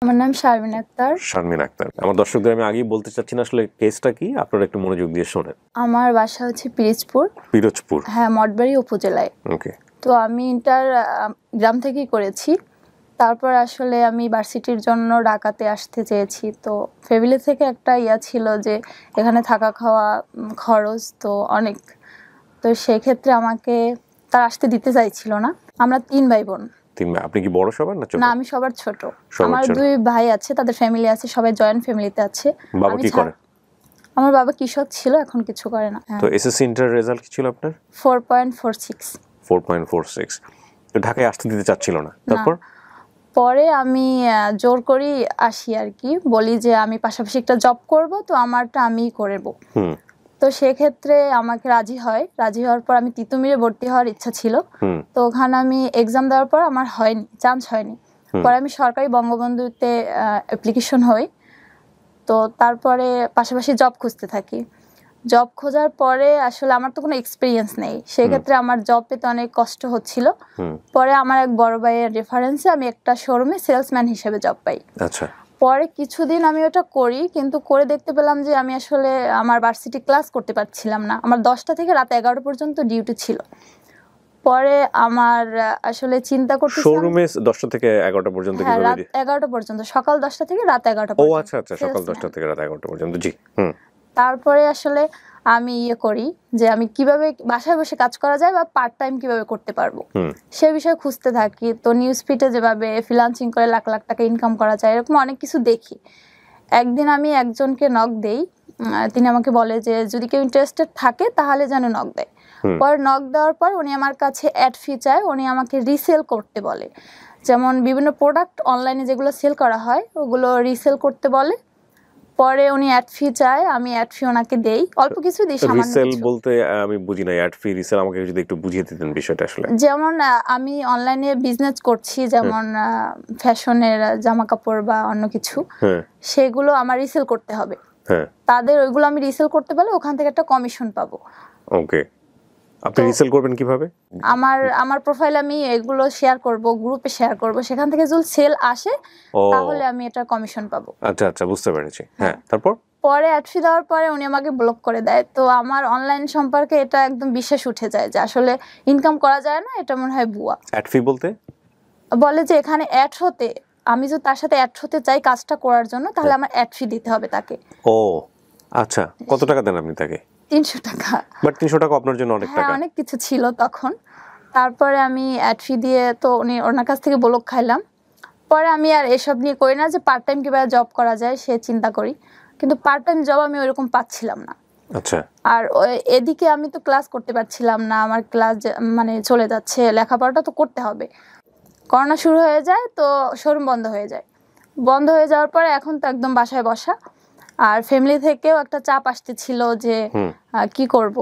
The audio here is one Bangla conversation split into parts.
আমার নাম শারমিন আক্তার। শারমিন আক্তার। আমার দর্শকদের আমি আগেই বলতে চাচ্ছি না আসলে কেসটা কি, আপনারা একটু মনোযোগ দিয়ে শোনেন। আমার বাসা হচ্ছে পিরোজপুর। হ্যাঁ, মঠবাড়ি উপজেলায়। ওকে। তো আমি ইন্টার গ্রাম থেকেই করেছি। তারপর আসলে আমি ভার্সিটির জন্য ঢাকাতে আসতে চেয়েছি। তো ফ্যামিলি থেকে একটা ছিল যে এখানে থাকা খাওয়া খরচ তো অনেক। তো সেক্ষেত্রে আমাকে তার আসতে দিতে চাইছিল না। আমরা 3 ভাই বোন। আপনি কি বড় সবার না ছোট? না, আমি সবার ছোট। আমার 2 ভাই আছে, তাদের ফ্যামিলি আছে, সবাই জয়েন্ট ফ্যামিলিতে আছে। বাবা কি করে? আমার বাবা কৃষক ছিল, এখন কিছু করে না। তো এসএসসি ইন্টার রেজাল্ট কি ছিল আপনার? 4.46। 4.46। তো ঢাকায় আসতে দিতে চাচ্ছিল না, তারপর? পরে আমি জোর করি আসি আর কি, বলি যে আমি পাশাপাশি একটা জব করব, তো আমারটা আমিই করব। তো সেক্ষেত্রে আমাকে রাজি হওয়ার পর আমি তিতুমিরে ভর্তি হওয়ার ইচ্ছা ছিল। তো ওখানে আমি এক্সাম দেওয়ার পর আমার হয়নি, চান্স হয়নি। পরে আমি সরকারি বঙ্গবন্ধুতে অ্যাপ্লিকেশন হই। তো তারপরে পাশাপাশি জব খুঁজতে থাকি। জব খোঁজার পরে আসলে আমার তো কোনো এক্সপিরিয়েন্স নেই, সেক্ষেত্রে আমার জব পেতে অনেক কষ্ট হচ্ছিল। পরে আমার এক বড় ভাইয়ের রেফারেন্সে আমি একটা শোরুমে সেলসম্যান হিসেবে জব পাই। আচ্ছা। পরে কিছুদিন আমি ওটা করি, কিন্তু করে দেখতে পেলাম যে আমি আসলে আমার ভার্সিটি ক্লাস করতে পারছিলাম না। আমার 10টা থেকে রাত 11টা পর্যন্ত ডিউটি ছিল। পরে আমার আসলে চিন্তা করতেছিলাম, শোরুমে 10টা থেকে 11টা পর্যন্ত কিভাবে? রাত 11টা পর্যন্ত, সকাল 10টা থেকে রাত 11টা পর্যন্ত। ও আচ্ছা আচ্ছা, সকাল 10টা থেকে রাত 11টা পর্যন্ত। জি। তারপরে আসলে আমি করি যে আমি কিভাবে বাসায় বসে কাজ করা যায় বা পার্ট টাইম কিভাবে করতে পারবো, সে বিষয়ে খুঁজতে থাকি। তো নিউজ ফিডে যেভাবে ফ্রিল্যান্সিং করে লাখ লাখ টাকা ইনকাম করা যায়, এরকম অনেক কিছু দেখি। একদিন আমি একজনকে নক দেই, তিনি আমাকে বলে যে যদি কেউ ইন্টারেস্টেড থাকে তাহলে যেন নক দেয়। পরে নক দেওয়ার পর উনি আমার কাছে অ্যাড ফি চায়, উনি আমাকে রিসেল করতে বলে। যেমন বিভিন্ন প্রোডাক্ট অনলাইনে যেগুলো সেল করা হয় ওগুলো রিসেল করতে বলে। পরে উনি অ্যাড ফি চায়, আমি অ্যাড ফি ওনাকে দেই, অল্প কিছু দিই, সামান্য কিছু। রিসেল বলতে আমি বুঝি না, অ্যাড ফি রিসেল আমাকে যদি একটু বুঝিয়ে দিতেন বিষয়টা আসলে। যেমন আমি অনলাইনে বিজনেস করছি, যেমন ফ্যাশনের জামা কাপড় বা অন্য কিছু, সেগুলো আমার রিসেল করতে হবে। তাদের ওইগুলো আমি রিসেল করতে পারলে ওখান থেকে একটা কমিশন পাবো। ওকে। আপনি রিসেল করবেন কিভাবে? আমার প্রোফাইলে আমি এগুলো শেয়ার করব, গ্রুপে শেয়ার করব, সেখান থেকে যদি সেল আসে তাহলে আমি এটা কমিশন পাবো। আচ্ছা আচ্ছা, বুঝতে পেরেছি। হ্যাঁ, তারপর? পরে অ্যাড ফি দেওয়ার পরে উনি আমাকে ব্লক করে দেয়। তো আমার অনলাইন সম্পর্কে এটা একদম বিশ্বাস উঠে যায় যে আসলে ইনকাম করা যায় না, এটা মনে হয় ভুয়া। অ্যাড ফি বলতে বলে যে এখানে অ্যাড হতে, আমি যদি তার সাথে অ্যাড হতে চাই কাজটা করার জন্য, তাহলে আমার অ্যাড ফি দিতে হবে তাকে। ও আচ্ছা, কত টাকা দেন আপনি তাকে? 300 টাকা। বাট 300 টাকা আপনার জন্য অনেক টাকা। অনেক কিছু ছিল তখন। তারপরে আমি অ্যাড ফি দিয়ে তো ওনার কাছ থেকে ব্লক খাইলাম। পরে আমি আর এসব নিয়ে করি না, যে পার্ট টাইম কিভাবে জব করা যায় সে চিন্তা করি, কিন্তু পার্ট টাইম জব আমি ওইরকম পাচ্ছিলাম না। আচ্ছা। আর এদিকে আমি তো ক্লাস করতে পারছিলাম না, আমার ক্লাস মানে চলে যাচ্ছে, লেখাপড়াটা তো করতে হবে। করোনা শুরু হয়ে যায়, তো শোরুম বন্ধ হয়ে যায়। বন্ধ হয়ে যাওয়ার পরে এখন তো একদম বাসায় বসা, আর ফ্যামিলি থেকেও একটা চাপ আসতেছিল যে কি করব।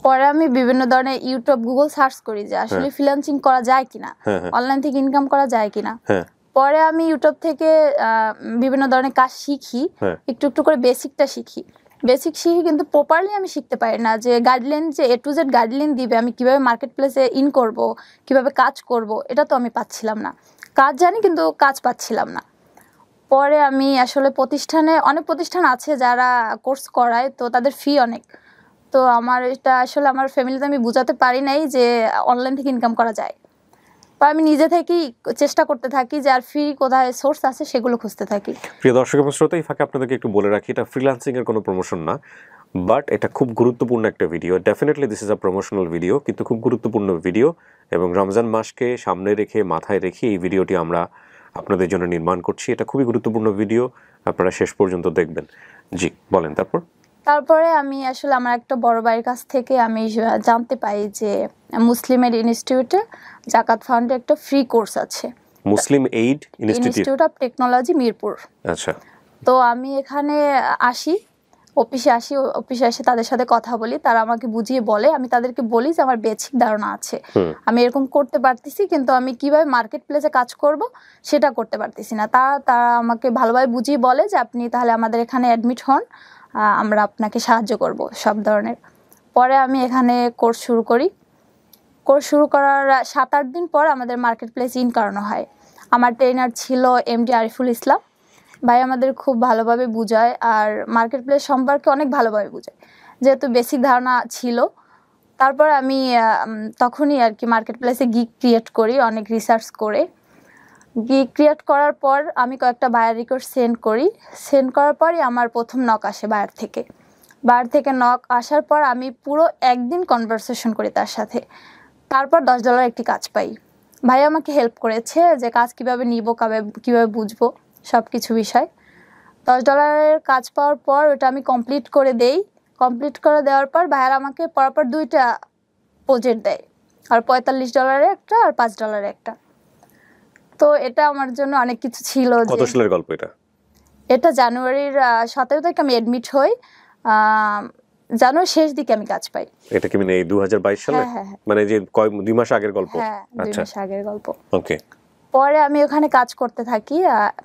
পরে আমি বিভিন্ন ধরনের ইউটিউব, গুগল সার্চ করি যে আসলে ফ্রিল্যান্সিং করা যায় কিনা, অনলাইন থেকে ইনকাম করা যায় কিনা। পরে আমি ইউটিউব থেকে বিভিন্ন ধরনের কাজ শিখি, একটু একটু করে বেসিকটা শিখি। বেসিক শিখি, কিন্তু প্রপারলি আমি শিখতে পারি না, যে গাইডলাইন, যে A to Z গাইডলাইন দিবে আমি কিভাবে মার্কেট প্লেসে ইন করব, কিভাবে কাজ করব, এটা তো আমি পাচ্ছিলাম না। কাজ জানি কিন্তু কাজ পাচ্ছিলাম না। পরে আমি আসলে অনেক প্রতিষ্ঠান আছে যারা কোর্স করায়, তো তাদের ফি অনেক। তো আমার এটা আসলে আমার ফ্যামিলিতে আমি বুঝাতে পারি নাই যে অনলাইন থেকে ইনকাম করা যায়। বা আমি নিজে থেকেই চেষ্টা করতে থাকি যে আর ফ্রি কোথায় সোর্স আছে সেগুলো খুঁজতে থাকি। প্রিয় দর্শক এবং শ্রোতা, এই ফাঁকে আপনাদেরকে একটু বলে রাখি, এটা ফ্রিল্যান্সিং এর কোনো প্রমোশন না, বাট এটা খুব গুরুত্বপূর্ণ একটা video. Definitely this is a promotional video, কিন্তু খুব গুরুত্বপূর্ণ ভিডিও, এবং রমজান মাসকে সামনে রেখে, মাথায় রেখে এই ভিডিওটি আমরা আপনাদের জন্য নির্মাণ করছি। এটা খুবই গুরুত্বপূর্ণ ভিডিও, আপনারা শেষ পর্যন্ত দেখবেন। জি বলেন। তারপরে আমি আসলে আমার একটা বড় ভাইয়ের কাছ থেকে আমি জানতে পাই যে মুসলিমের ইনস্টিটিউটে জাকাত ফান্ডে একটা ফ্রি কোর্স আছে, Muslim Aid Institute of Technology Mirpur. আচ্ছা। তো আমি এখানে অফিসে এসে তাদের সাথে কথা বলি, তারা আমাকে বুঝিয়ে বলে, আমি তাদেরকে বলি যে আমার বেসিক ধারণা আছে, আমি এরকম করতে পারতেছি, কিন্তু আমি কিভাবে মার্কেট প্লেসে কাজ করব সেটা করতে পারতেছি না। তারা আমাকে ভালোভাবে বুঝিয়ে বলে যে আপনি তাহলে আমাদের এখানে অ্যাডমিট হন, আমরা আপনাকে সাহায্য করব সব ধরনের। পরে আমি এখানে কোর্স শুরু করি। কোর্স শুরু করার 7-8 দিন পর আমাদের মার্কেট প্লেস ইন করানো হয়। আমার ট্রেনার ছিল এমডি আরিফুল ইসলাম। ভাই আমাদের খুব ভালোভাবে বুঝায় আর মার্কেট প্লেস সম্পর্কে অনেক ভালোভাবে বুঝায়, যেহেতু বেসিক ধারণা ছিল। তারপর আমি তখনই আর কি মার্কেট প্লেসে গিগ ক্রিয়েট করি, অনেক রিসার্চ করে। গিগ ক্রিয়েট করার পর আমি কয়েকটা বায়ার রিকোয়েস্ট সেন্ড করি। সেন্ড করার পরই আমার প্রথম নক আসে বায়ার থেকে নক আসার পর আমি পুরো একদিন কনভারসেশন করি তার সাথে। তারপর $10 একটি কাজ পাই। ভাই আমাকে হেল্প করেছে যে কাজ কিভাবে নিব, কীভাবে বুঝবো, সব কিছু বিষয়। $10 কাজ পাওয়ার পর ওটা আমি কমপ্লিট করে দেই। কমপ্লিট করে দেওয়ার পর ভাইয়ার আমাকে পরপর 2টা প্রজেক্ট দেয়, আর $45 একটা আর $5 একটা। তো এটা আমার জন্য অনেক কিছু ছিল। কত সালের গল্প এটা? এটা জানুয়ারির 17 তারিখে আমি এডমিট হই, জানুয়ারির শেষ দিকে আমি কাজ পাই। এটা কি মানে এই 2022 সালে? হ্যাঁ। মানে যে 2 মাস আগের গল্প? হ্যাঁ, 2 মাস আগের গল্প। ওকে। পরে আমি ওখানে কাজ করতে থাকি।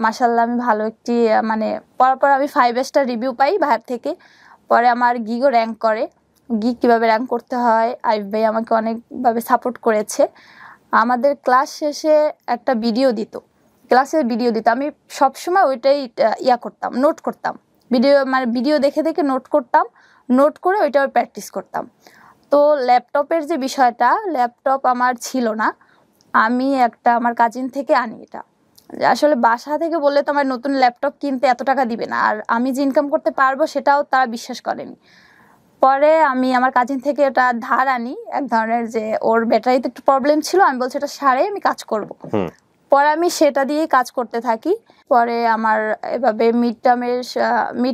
মাশাআল্লাহ আমি ভালো একটি মানে পরপর আমি 5 স্টার রিভিউ পাই বাইরে থেকে। পরে আমার গিগও র্যাঙ্ক করে। গিগ কীভাবে র্যাঙ্ক করতে হয় আরিফ ভাই আমাকে অনেকভাবে সাপোর্ট করেছে। আমাদের ক্লাস শেষে একটা ভিডিও দিত, ক্লাসের ভিডিও দিত। আমি সবসময় ওইটাই করতাম, নোট করতাম। ভিডিও দেখে নোট করতাম, নোট করে ওইটা প্র্যাকটিস করতাম। তো ল্যাপটপের যে বিষয়টা, ল্যাপটপ আমার ছিল না, আমি আমার কাজিন থেকে আনি। এটা আসলে বাসা থেকে বললে তো আমার নতুন ল্যাপটপ কিনতে এত টাকা দিবে না, আর আমি যে ইনকাম করতে পারবো সেটাও তারা বিশ্বাস করেনি। পরে আমি আমার কাজিন থেকে এটা ধার আনি, এক ধরনের, যে ওর ব্যাটারিতে একটু প্রবলেম ছিল, আমি বলছি এটা সারে আমি কাজ করব। পরে আমি সেটা দিয়েই কাজ করতে থাকি। পরে আমার এভাবে মিড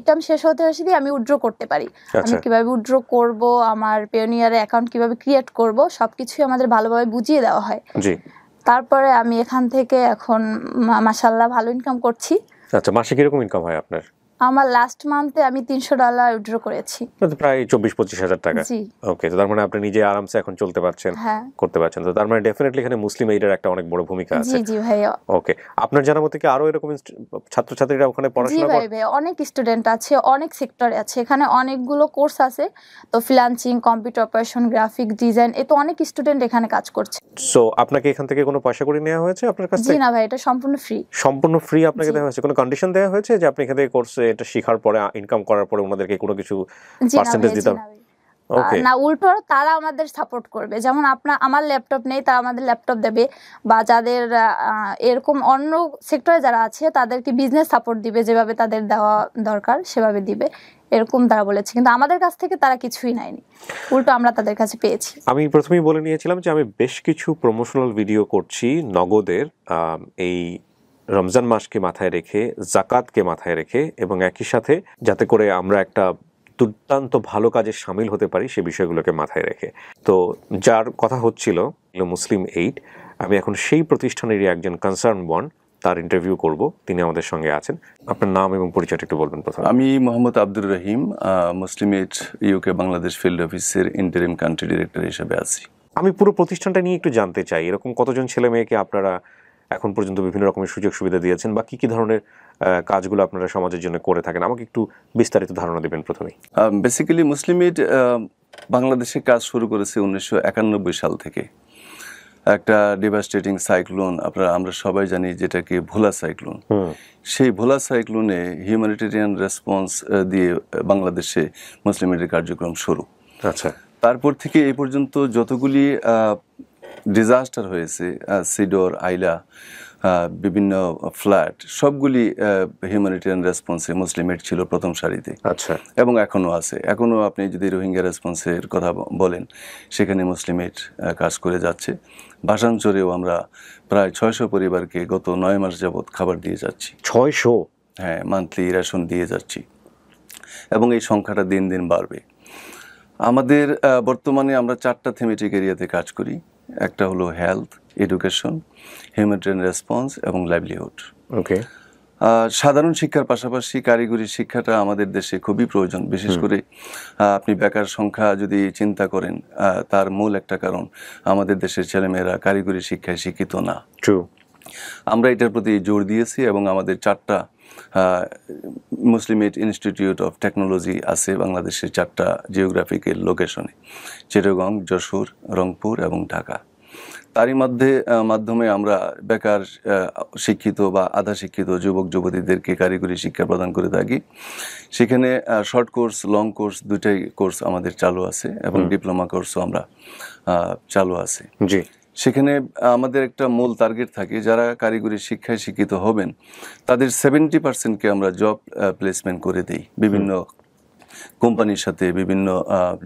টার্ম শেষ হতে দিয়ে আমি উইথড্র করতে পারি। আমি কিভাবে উইথড্র করব, আমার পেওনিয়ারে অ্যাকাউন্ট কিভাবে ক্রিয়েট করব, সবকিছুই আমাদের ভালোভাবে বুঝিয়ে দেওয়া হয়। তারপরে আমি এখান থেকে এখন মাশাআল্লাহ ভালো ইনকাম করছি। আচ্ছা, মাসে কিরকম ইনকাম হয় আপনার? আমার লাস্ট মান্থে আমি $300 উইথড্র করেছি, প্রায় 24-25 হাজার টাকা। ওকে, তো তার মানে আপনি নিজে আরামসে এখন চলতে পারছেন, করতে পারছেন। তো তার মানে ডেফিনেটলি এখানে মুসলিম এইডের একটা অনেক বড় ভূমিকা আছে। জি ভাইয়া। ওকে, আপনার জানা মতে কি আরো এরকম ছাত্রছাত্রীরা ওখানে পড়াশোনা করে? জি ভাই, অনেক স্টুডেন্ট আছে, অনেক সেক্টরে আছে। এখানে অনেকগুলো কোর্স আছে, তো freelancing, computer operation, graphic design, তো অনেক স্টুডেন্ট এখানে কাজ করছে। সো আপনাকে এখান থেকে কোনো পয়সা করে নেওয়া হয়েছে আপনার কাছ থেকে? জি না ভাই, এটা সম্পূর্ণ ফ্রি। সম্পূর্ণ ফ্রি আপনাকে দেওয়া হয়েছে? কোনো কন্ডিশন দেওয়া হয়েছে যে আপনি এখান থেকে কোর্সে এটা শেখার পরে, ইনকাম করার পরে ওনাদেরকে কোনো কিছু পার্সেন্টেজ দিতে হবে? না, উল্টো তারা আমাদের সাপোর্ট করবে। যেমন আমার ল্যাপটপ নেই, তারা আমাদের ল্যাপটপ দেবে, বা যাদের এরকম অন্য সেক্টরে যারা আছে তাদেরকে বিজনেস সাপোর্ট দিবে, যেভাবে তাদের দেওয়া দরকার সেভাবে দিবে, এরকম তারা বলেছে। কিন্তু আমাদের কাছ থেকে তারা কিছুই নেয়নি, উল্টো আমরা তাদের কাছে পেয়েছি। আমি প্রথমেই বলে নিয়েছিলাম যে আমি বেশ কিছু প্রমোশনাল ভিডিও করছি নগদের, এই রমজান মাসকে মাথায় রেখে, জাকাতকে মাথায় রেখে, এবং একই সাথে যাতে করে আমরা একটা দুর্দান্ত ভালো কাজে সামিল হতে পারি সে বিষয়গুলোকে মাথায় রেখে। তো যার কথা হচ্ছিল মুসলিম এইড, আমি এখন সেই প্রতিষ্ঠানেরই একজন কনসার্ন ওয়ান, তার ইন্টারভিউ করব। তিনি আমাদের সঙ্গে আছেন। আপনার নাম এবং পরিচয়টা একটু বলবেন প্রথমে। আমি মোহাম্মদ আব্দুর রহিম, মুসলিম এইড ইউকে বাংলাদেশ ফিল্ড অফিসের ইন্টারিম কান্ট্রি ডিরেক্টর হিসেবে আছি। আমি পুরো প্রতিষ্ঠানটা নিয়ে একটু জানতে চাই, এরকম কতজন ছেলে মেয়েকে আপনারা এখন পর্যন্ত বিভিন্ন রকমের সুযোগ সুবিধা দিয়েছেন, বা কি ধরনের কাজগুলো আপনারা সমাজের জন্য করে থাকেন, আমাকে একটু বিস্তারিত ধারণা দেবেন প্রথমেই। বেসিক্যালি মুসলিম এইড বাংলাদেশে কাজ শুরু করেছে 1991 সাল থেকে। একটা ডিভাস্টেটিং সাইক্লোন, আমরা সবাই জানি যেটাকে ভোলা সাইক্লোন, সেই ভোলা সাইক্লোনে হিউম্যানিটেরিয়ান রেসপন্স দিয়ে বাংলাদেশে মুসলিম এইডের কার্যক্রম শুরু। আচ্ছা, তারপর থেকে এই পর্যন্ত যতগুলি ডিজাস্টার হয়েছে, সিডর, আইলা, বিভিন্ন ফ্ল্যাট, সবগুলি হিউম্যানিটেরিয়ান রেসপন্সে মুসলিম এইড ছিল প্রথম সারিতে। আচ্ছা, এবং এখনও আছে। এখনও আপনি যদি রোহিঙ্গা রেসপন্সের কথা বলেন, সেখানে মুসলিম এইড কাজ করে যাচ্ছে। ভাষাঞ্চলেও আমরা প্রায় 600 পরিবারকে গত 9 মাস যাবৎ খাবার দিয়ে যাচ্ছি। 600? হ্যাঁ, মান্থলি রেশন দিয়ে যাচ্ছি, এবং এই সংখ্যাটা দিন দিন বাড়বে। আমাদের বর্তমানে আমরা 4টা থিমেটিক এরিয়াতে কাজ করি। একটা হলো হেলথ, এডুকেশন, হিউম্যানিটেরিয়ান রেসপন্স এবং লাইভলিহুড। ওকে। সাধারণ শিক্ষার পাশাপাশি কারিগরি শিক্ষাটা আমাদের দেশে খুবই প্রয়োজন। বিশেষ করে আপনি বেকার সংখ্যা যদি চিন্তা করেন, তার মূল একটা কারণ আমাদের দেশের ছেলেমেয়েরা কারিগরি শিক্ষায় শিক্ষিত না। আমরা এটার প্রতি জোর দিয়েছি, এবং আমাদের 4টা মুসলিম এইড ইনস্টিটিউট অফ টেকনোলজি আছে বাংলাদেশের 4টা জিওগ্রাফিক্যাল লোকেশনে: চিটাগং, যশোর, রংপুর এবং ঢাকা। তারই মাধ্যমে আমরা বেকার, শিক্ষিত বা আধা শিক্ষিত যুবক যুবতীদেরকে কারিগরি শিক্ষা প্রদান করে থাকি। সেখানে শর্ট কোর্স, লং কোর্স দুইটাই কোর্স আমাদের চালু আছে এবং ডিপ্লোমা কোর্সও আমরা চালু আছে। জি, সেখানে আমাদের একটা মূল টার্গেট থাকে, যারা কারিগরি শিক্ষায় শিক্ষিত হবেন তাদের 70%কে আমরা জব প্লেসমেন্ট করে দিই বিভিন্ন কোম্পানির সাথে, বিভিন্ন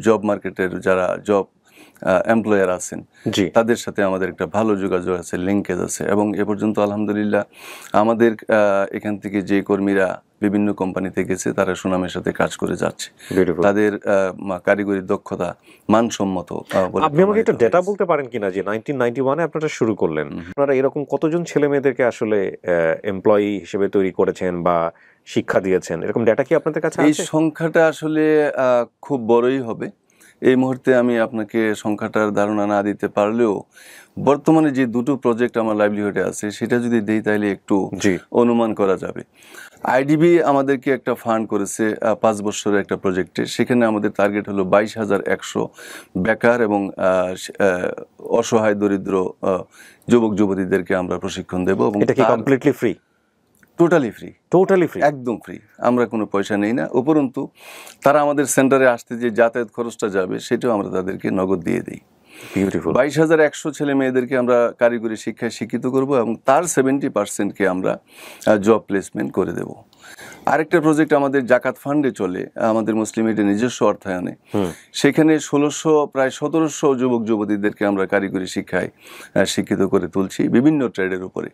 জব মার্কেটের যারা জব এমপ্লয়ার আছেন জি, তাদের সাথে আমাদের একটা ভালো যোগাযোগ আছে, লিঙ্কেজ আছে। এবং এ পর্যন্ত আলহামদুলিল্লাহ আমাদের এখান থেকে যে কর্মীরা বিভিন্ন কোম্পানিতে গেছে তারা সুনামের সাথে কাজ করে যাচ্ছে। বিউটিফুল। তাদের কারিগরি দক্ষতা মানসম্মত বলে আপনি আমাকে একটা ডেটা বলতে পারেন কিনা যে 1991-এ আপনারা শুরু করলেন, আপনারা এরকম কতজন ছেলে মেয়েদেরকে আসলে এমপ্লয়ি হিসেবে তৈরি করেছেন বা শিক্ষা দিয়েছেন, এরকম ডেটা কি আপনাদের কাছে এই আছে? সংখ্যাটা আসলে খুব বড়ই হবে। এই মুহূর্তে আমি আপনাকে সংখ্যাটার ধারণা না দিতে পারলেও বর্তমানে যে দুটো প্রজেক্ট আমার লাইভলিহুডে আছে সেটা যদি দেই তাহলে একটু জি, অনুমান করা যাবে। আইডিবি আমাদেরকে একটা ফান্ড করেছে 5 বছরের একটা প্রজেক্টে। সেখানে আমাদের টার্গেট হলো 22,100 বেকার এবং অসহায় দরিদ্র যুবক যুবতীদেরকে আমরা প্রশিক্ষণ দেব এবং এটা কি completely free? Totally free, totally free, একদম ফ্রি। আমরা কোনো পয়সা নেই না। উপরন্তু তারা আমাদের সেন্টারে আসতে যে যাতায়াত খরচটা যাবে সেটাও আমরা তাদেরকে নগদ দিয়ে দিই। বিউটিফুল। 22,100 ছেলে মেয়েদেরকে আমরা কারিগরি শিক্ষায় শিক্ষিত করব এবং তার 70%কে আমরা জব প্লেসমেন্ট করে দেব। আরেকটা প্রজেক্ট আমাদের জাকাত ফান্ডে চলে, আমাদের মুসলিম এর নিজস্ব অর্থায়নে। সেখানে প্রায় 1700 যুবক যুবতীদেরকে আমরা কারিগরি শিক্ষায় শিক্ষিত করে তুলছি বিভিন্ন ট্রেডের উপরে,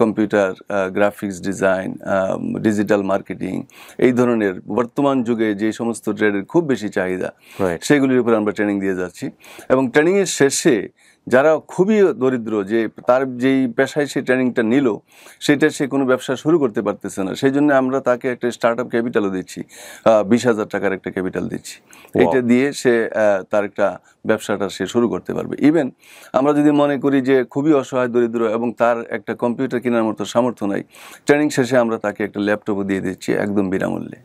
computer, graphics design, digital marketing, এই ধরনের বর্তমান যুগে যে সমস্ত ট্রেডের খুব বেশি চাহিদা সেগুলির উপরে আমরা ট্রেনিং দিয়ে যাচ্ছি। এবং ট্রেনিংয়ের শেষে যারা খুবই দরিদ্র, যে তার যেই পেশায় সে ট্রেনিংটা নিল সেটা সে কোনো ব্যবসা শুরু করতে পারতেছে না, সেই জন্য আমরা তাকে একটা স্টার্ট আপ ক্যাপিটালও দিচ্ছি, 20,000 টাকার একটা ক্যাপিটাল দিচ্ছি। এটা দিয়ে সে তার একটা ব্যবসাটা সে শুরু করতে পারবে। ইভেন আমরা যদি মনে করি যে খুবই অসহায় দরিদ্র এবং তার একটা কম্পিউটার কেনার মতো সামর্থ্য নাই, ট্রেনিং শেষে আমরা তাকে একটা ল্যাপটপও দিয়ে দিচ্ছি একদম বিনামূল্যে।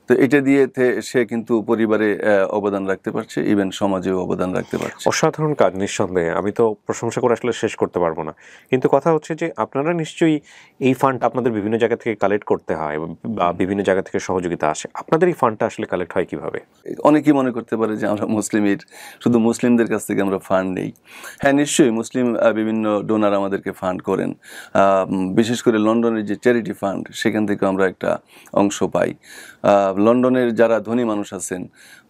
তো এটা দিয়ে সে কিন্তু পরিবারে অবদান রাখতে পারছে, ইভেন সমাজেও অবদান রাখতে পারছে। অসাধারণ কাজ, নিঃসন্দেহে। আমি তো প্রশংসা করে আসলে শেষ করতে পারবো না। কিন্তু কথা হচ্ছে যে আপনারা নিশ্চয়ই এই ফান্ড আপনাদের বিভিন্ন জায়গা থেকে কালেক্ট করতে হয় বা বিভিন্ন জায়গা থেকে সহযোগিতা আসে, আপনাদের এই ফান্ডটা আসলে কালেক্ট হয় কিভাবে? অনেকেই মনে করতে পারে যে আমরা মুসলিমের শুধু মুসলিমদের কাছ থেকে আমরা ফান্ড নেই। হ্যাঁ, নিশ্চয়ই মুসলিম বিভিন্ন ডোনার আমাদেরকে ফান্ড করেন। বিশেষ করে লন্ডনের যে চ্যারিটি ফান্ড সেখান থেকে আমরা একটা অংশ পাই। লন্ডনের যারা ধনী মানুষ আছেন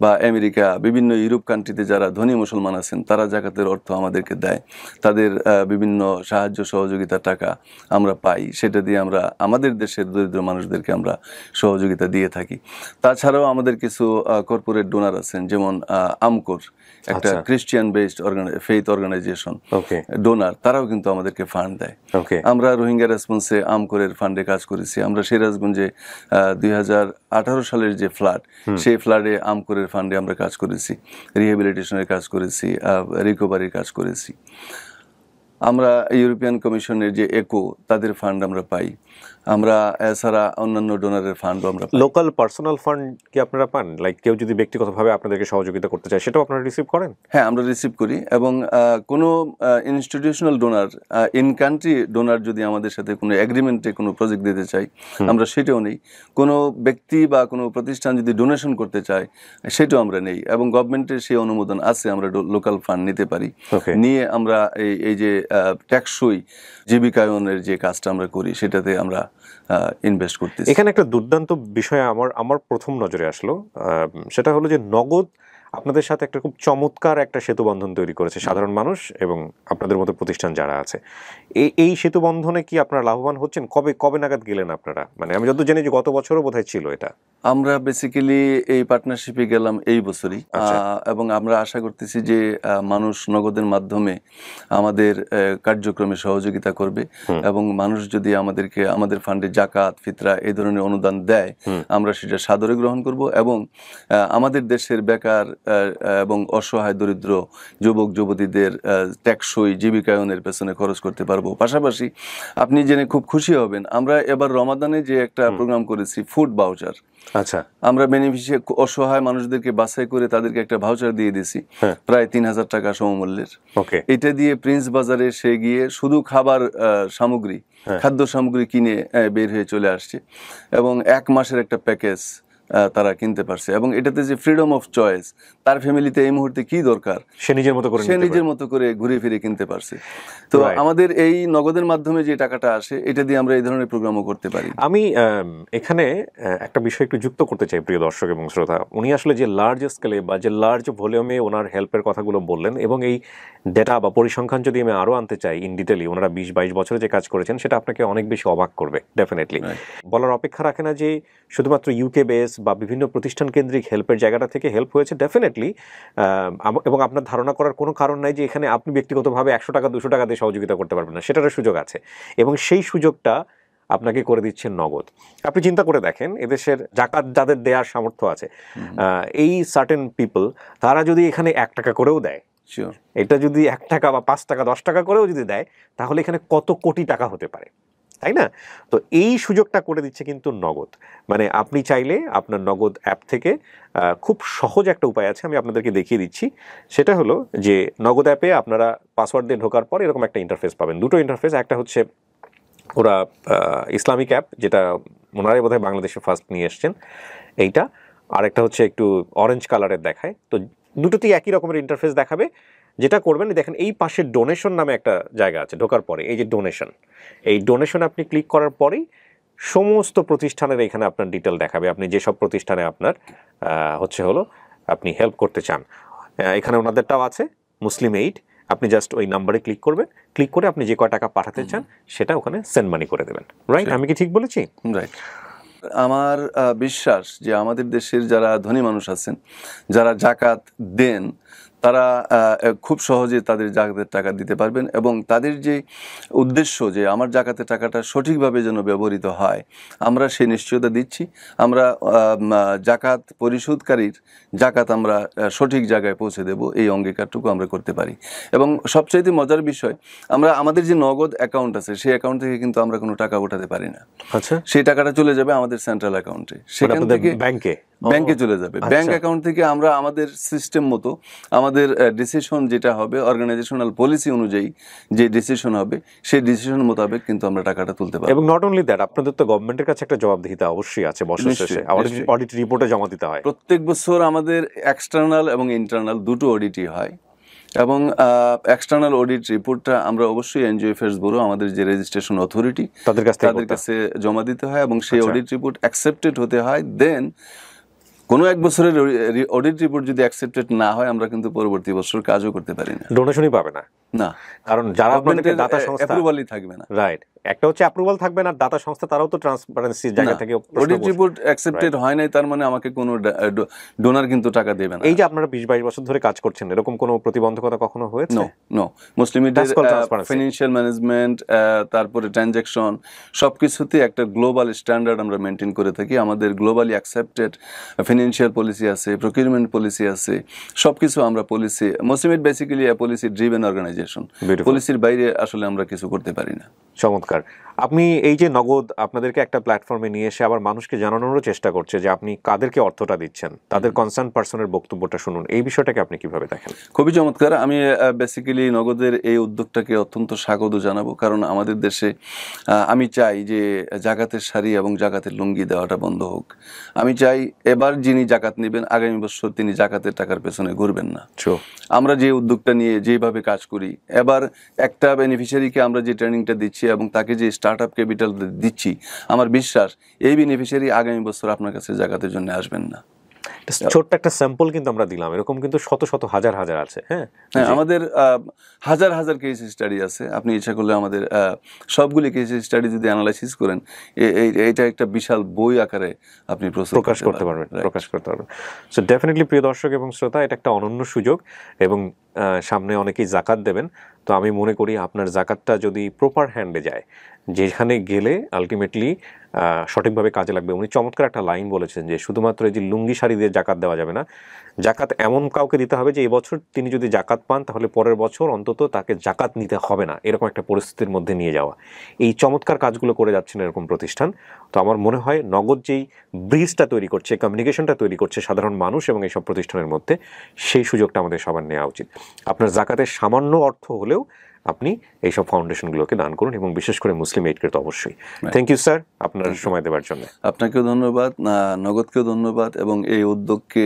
বা আমেরিকা, বিভিন্ন ইউরোপ কান্ট্রিতে যারা ধনী মুসলমান আছেন তারা জাকাতের অর্থ আমাদেরকে দেয়, তাদের বিভিন্ন সাহায্য সহযোগিতার টাকা আমরা পাই, সেটা দিয়ে আমরা আমাদের দেশের দরিদ্র মানুষদেরকে আমরা সহযোগিতা দিয়ে থাকি। তাছাড়াও আমাদের কিছু কর্পোরেট ডোনার আছেন, যেমন আমকোর একটা Christian based faith organization donor, তারাও কিন্তু আমাদেরকে ফান্ড দেয়। আমরা রোহিঙ্গা রেসপন্সে আমকোরের ফান্ডে কাজ করেছি। আমরা সিরাজগঞ্জে 2018 সালের যে ফ্লাড, সেই ফ্লাডে আমকোরের ফান্ডে আমরা কাজ করেছি, রিহ্যাবিলিটেশনের কাজ করেছি, রিকভারির কাজ করেছি। আমরা ইউরোপিয়ান কমিশনের যে একো, তাদের ফান্ড আমরা পাই। আমরা এছাড়া অন্যান্য ডোনারের ফান্ডও আমরা পাই। লোকাল পার্সোনাল ফান্ড কি আপনারা পান? লাইক কেউ যদি ব্যক্তিগতভাবে আপনাদেরকে সহযোগিতা করতে চায় সেটাও আপনারা রিসিভ করেন? হ্যাঁ, আমরা রিসিভ করি। এবং কোনো institutional donor, in country donor যদি আমাদের সাথে কোনো এগ্রিমেন্টে কোনো প্রজেক্ট দিতে চাই আমরা সেটাও নেই। কোনো ব্যক্তি বা কোনো প্রতিষ্ঠান যদি ডোনেশন করতে চায় সেটাও আমরা নেই। এবং গভর্নমেন্টের সেই অনুমোদন আছে, আমরা লোকাল ফান্ড নিতে পারি। নিয়ে আমরা এই যে টেকসই জীবিকায়নের যে কাজটা আমরা করি সেটাতে আমরা ইনভেস্ট করতেছি। এখানে একটা দুর্দান্ত বিষয় আমার প্রথম নজরে আসলো, সেটা হলো যে নগদ আপনাদের সাথে একটা খুব চমৎকার একটা সেতু বন্ধন তৈরি করেছে সাধারণ মানুষ এবং আপনাদের মতো প্রতিষ্ঠান যারা আছে। এই সেতু বন্ধনে কি আপনারা লাভবান হচ্ছেন? কবে নাগাদ গেলেন আপনারা? মানে আমি যত জানি যে গত বছরও বোধহয় ছিল এটা। আমরা বেসিক্যালি এই পার্টনারশিপে গেলাম এই বছরই, এবং আমরা আশা করতেছি যে মানুষ নগদের মাধ্যমে আমাদের কার্যক্রমে সহযোগিতা করবে এবং মানুষ যদি আমাদেরকে আমাদের ফান্ডে জাকাত, ফিতরা এই ধরনের অনুদান দেয় আমরা সেটা সাদরে গ্রহণ করব এবং আমাদের দেশের বেকার এবং অসহায় দরিদ্র যুবক যুবতীদের টেকসই জীবিকায়নের পেছনে খরচ করতে পারবো। পাশাপাশি আপনি জেনে খুব খুশি হবেন, আমরা এবার রমাদানে যে একটা প্রোগ্রাম করেছি ফুড ভাউচার, আচ্ছা, আমরা বেনিফিশিয়ারি অসহায় মানুষদেরকে বাছাই করে তাদেরকে একটা ভাউচার দিয়ে দিছি প্রায় 3000 টাকা সমমূল্যের। ওকে, এটা দিয়ে প্রিন্স বাজারে সে গিয়ে শুধু খাবার সামগ্রী, খাদ্য সামগ্রী কিনে বের হয়ে চলে আসছে এবং 1 মাসের একটা প্যাকেজ তারা কিনতে পারছে। এবং এটাতে যে ফ্রিডম অফ চয়েস, তার ফ্যামিলিতে এই মুহূর্তে কি দরকার সে নিজের মতো করে ঘুরে ফিরে কিনতে পারছে। তো আমাদের এই নগদের মাধ্যমে যে টাকাটা আসে, এটা দিয়ে আমরা এই ধরনের প্রোগ্রামও করতে পারি। আমি এখানে একটা বিষয় একটু যুক্ত করতে চাই প্রিয় দর্শক এবং শ্রোতা। উনি আসলে যে লার্জ স্কেলে বা যে লার্জ ভলিউমে ওনার হেল্পের কথাগুলো বললেন, এবং এই ডেটা বা পরিসংখ্যান যদি আমি আরও আনতে চাই ইন ডিটেলি, ওনারা 20-22 বছরে যে কাজ করেছেন সেটা আপনাকে অনেক বেশি অবাক করবে ডেফিনেটলি। বলার অপেক্ষা রাখে না যে শুধুমাত্র ইউকে বেস বা বিভিন্ন প্রতিষ্ঠান কেন্দ্রিক হেল্পের জায়গাটা থেকে হেল্প হয়েছে ডেফিনেটলি, এবং আপনার ধারণা করার কোনো কারণ নাই যে এখানে আপনি ব্যক্তিগতভাবে 100 টাকা 200 টাকা দিয়ে সহযোগিতা করতে পারবেন না, সেটারও সুযোগ আছে, এবং সেই সুযোগটা আপনাকে করে দিচ্ছেন নগদ। আপনি চিন্তা করে দেখেন, এদেশের জাকাত যাদের দেওয়ার সামর্থ্য আছে, এই সার্টেন পিপল, তারা যদি এখানে 1 টাকা করেও দেয়, এটা যদি 1 টাকা বা 5 টাকা 10 টাকা করেও যদি দেয়, তাহলে এখানে কত কোটি টাকা হতে পারে, তাই না? তো এই সুযোগটা করে দিচ্ছে কিন্তু নগদ। মানে আপনি চাইলে আপনার নগদ অ্যাপ থেকে খুব সহজ একটা উপায় আছে, আমি আপনাদেরকে দেখিয়ে দিচ্ছি। সেটা হলো যে নগদ অ্যাপে আপনারা পাসওয়ার্ড দিয়ে ঢোকার পর এরকম একটা ইন্টারফেস পাবেন, দুটো ইন্টারফেস। একটা হচ্ছে ওরা ইসলামিক অ্যাপ, যেটা ওনারাই বোধহয় বাংলাদেশে ফার্স্ট নিয়ে এসছেন এইটা, আর একটা হচ্ছে একটু অরেঞ্জ কালারের দেখায়। তো দুটোতেই একই রকমের ইন্টারফেস দেখাবে। যেটা করবেন, দেখেন এই পাশে ডোনেশন নামে একটা জায়গা আছে, ঢোকার পরে এই যে ডোনেশন, এই ডোনেশন আপনি ক্লিক করার পরেই সমস্ত প্রতিষ্ঠানের এখানে আপনার ডিটেল দেখাবে, আপনি যেসব প্রতিষ্ঠানে আপনার আপনি হেল্প করতে চান। এখানে ওনাদেরটাও আছে, মুসলিম এইড। আপনি জাস্ট ওই নাম্বারে ক্লিক করবেন, ক্লিক করে আপনি যে কয় টাকা পাঠাতে চান সেটা ওখানে সেন্ড মানি করে দেবেন। রাইট? আমি কি ঠিক বলেছি? রাইট। আমার বিশ্বাস যে আমাদের দেশের যারা ধনী মানুষ আছেন, যারা জাকাত দেন, তারা খুব সহজে তাদের জাকাতের টাকা দিতে পারবেন, এবং তাদের যে উদ্দেশ্য যে আমার জাকাতের টাকাটা সঠিকভাবে যেন ব্যবহৃত হয়, আমরা সেই নিশ্চয়তা দিচ্ছি। আমরা জাকাত পরিশোধকারীর জাকাত আমরা সঠিক জায়গায় পৌঁছে দেব, এই অঙ্গীকারটুকু আমরা করতে পারি। এবং সবচাইতে মজার বিষয়, আমরা আমাদের যে নগদ অ্যাকাউন্ট আছে, সেই অ্যাকাউন্ট থেকে কিন্তু আমরা কোনো টাকা ওঠাতে পারি না। আচ্ছা, সেই টাকাটা চলে যাবে আমাদের সেন্ট্রাল অ্যাকাউন্টে, সেখান থেকে ব্যাংকে চলে যাবে। ব্যাংক অ্যাকাউন্ট থেকে আমরা আমাদের সিস্টেম মতো আমাদের ডিসিশন যেটা হবে, অর্গানাইজেশনাল পলিসি অনুযায়ী যে ডিসিশন হবে, সেই ডিসিশন মোতাবেক কিন্তু আমরা টাকাটা তুলতে পারবো। এবং নট অনলি দ্যাট, আপনাদের তো গভর্নমেন্টের কাছে একটা জবাবদিহিতা অবশ্যই আছে, বছর শেষে অডিট রিপোর্টে জমা দিতে হয়। প্রত্যেক বছর আমাদের এক্সটার্নাল এবং ইন্টারনাল দুটো অডিটই হয়, এবং এক্সটার্নাল অডিট রিপোর্টটা আমরা অবশ্যই এনজিও অ্যাফেয়ার্স ব্যুরো, আমাদের যে রেজিস্ট্রেশন অথরিটি, তাদের কাছে জমা দিতে হয়, এবং সেই অডিট রিপোর্ট অ্যাকসেপ্টেড হতে হয়। দেন কোনো এক বছরের অডিট রিপোর্ট যদি অ্যাকসেপ্টেড না হয়, আমরা কিন্তু পরবর্তী বছর কাজও করতে পারি না, ডোনেশনই পাবে না। না, কারণ যারা আপনাদেরকে দাতা সংস্থা, অ্যাপ্রুভালই থাকবে না। রাইট, একটা হচ্ছে অ্যাপ্রুভাল থাকবে না, দাতা সংস্থা তারাও তো ট্রান্সপারেন্সির জায়গা থেকে অডিট রিপোর্ট অ্যাকসেপ্টেড হয় নাই, তার মানে আমাকে কোনো ডোনার কিন্তু টাকা দেবে না। এই যে আপনারা 20-22 বছর ধরে কাজ করছেন, এরকম কোনো প্রতিবন্ধকতা কখনো হয়েছে? নো। মুসলিম মিডিয়ার ফাইন্যান্সিয়াল ম্যানেজমেন্ট, তারপরে ট্রানজ্যাকশন, সবকিছুতে একটা গ্লোবাল স্ট্যান্ডার্ড আমরা মেনটেন করে থাকি। আমাদের গ্লোবালি অ্যাকসেপ্টেড ফাইন্যান্সিয়াল পলিসি আছে, প্রকিউরমেন্ট পলিসি আছে, সবকিছু আমরা policy, Muslim Aid basically policy driven organization, পলিসির বাইরে আসলে আমরা কিছু করতে পারি না। চমৎকার। আপনি এই যে নগদ আপনাদেরকে একটা প্ল্যাটফর্মে নিয়ে এসে আবার মানুষকে জানানোরও চেষ্টা করছে যে আপনি কাদেরকে অর্থটা দিচ্ছেন, তাদের কনসার্ন পার্সনের বক্তব্যটা শুনুন, এই বিষয়টাকে আপনি কিভাবে দেখেন? খুবই চমৎকার। আমি বেসিক্যালি নগদের এই উদ্যোগটাকে অত্যন্ত স্বাগত জানাবো, কারণ আমাদের দেশে আমি চাই যে জাকাতের শাড়ি এবং জাকাতের লুঙ্গি দেওয়াটা বন্ধ হোক। আমি চাই এবার যিনি জাকাত নেবেন, আগামী বছর তিনি জাকাতের টাকার পেছনে ঘুরবেন না। আমরা যে উদ্যোগটা নিয়ে যেভাবে কাজ করি, এবার একটা বেনিফিশিয়ারিকে আমরা যে ট্রেনিংটা দিচ্ছি এবং তাকে যে স্টার্ট আপ ক্যাপিটাল দিচ্ছি, আমার বিশ্বাস এই বেনিফিশিয়ারি আগামী বছর আপনার কাছে জাকাতের জন্য আসবেন না। ছোট্ট একটা স্যাম্পল কিন্তু আমরা দিলাম, এরকম কিন্তু শত শত হাজার হাজার আছে। হ্যাঁ, আমাদের হাজার হাজার কেস স্টাডি আছে। আপনি ইচ্ছা করলে আমাদের সবগুলি কেস স্টাডি যদি অ্যানালাইসিস করেন, এইটা একটা বিশাল বই আকারে আপনি প্রকাশ করতে পারবেন। সো ডেফিনেটলি প্রিয় দর্শক এবং শ্রোতা, এটা একটা অনন্য সুযোগ, এবং সামনে অনেকেই জাকাত দেবেন। তো আমি মনে করি আপনার জাকাতটা যদি প্রপার হ্যান্ডে যায়, যেখানে গেলে আলটিমেটলি সঠিকভাবে কাজে লাগবে। উনি চমৎকার একটা লাইন বলেছেন যে শুধুমাত্র এই যে লুঙ্গি শাড়ি দিয়ে জাকাত দেওয়া যাবে না, জাকাত এমন কাউকে দিতে হবে যে এবছর তিনি যদি জাকাত পান তাহলে পরের বছর অন্তত তাকে জাকাত নিতে হবে না, এরকম একটা পরিস্থিতির মধ্যে নিয়ে যাওয়া। এই চমৎকার কাজগুলো করে যাচ্ছেন এরকম প্রতিষ্ঠান। তো আমার মনে হয় নগদ যেই ব্রিজটা তৈরি করছে, কমিউনিকেশনটা তৈরি করছে সাধারণ মানুষ এবং এইসব প্রতিষ্ঠানের মধ্যে, সেই সুযোগটা আমাদের সবার নেওয়া উচিত। আপনার জাকাতের সামান্য অর্থ হলেও আপনি এইসব ফাউন্ডেশনগুলোকে দান করুন, এবং বিশেষ করে মুসলিম এইডকে তো অবশ্যই। থ্যাংক ইউ স্যার আপনার সময় দেওয়ার জন্য। আপনাকেও ধন্যবাদ, নগদকেও ধন্যবাদ, এবং এই উদ্যোগকে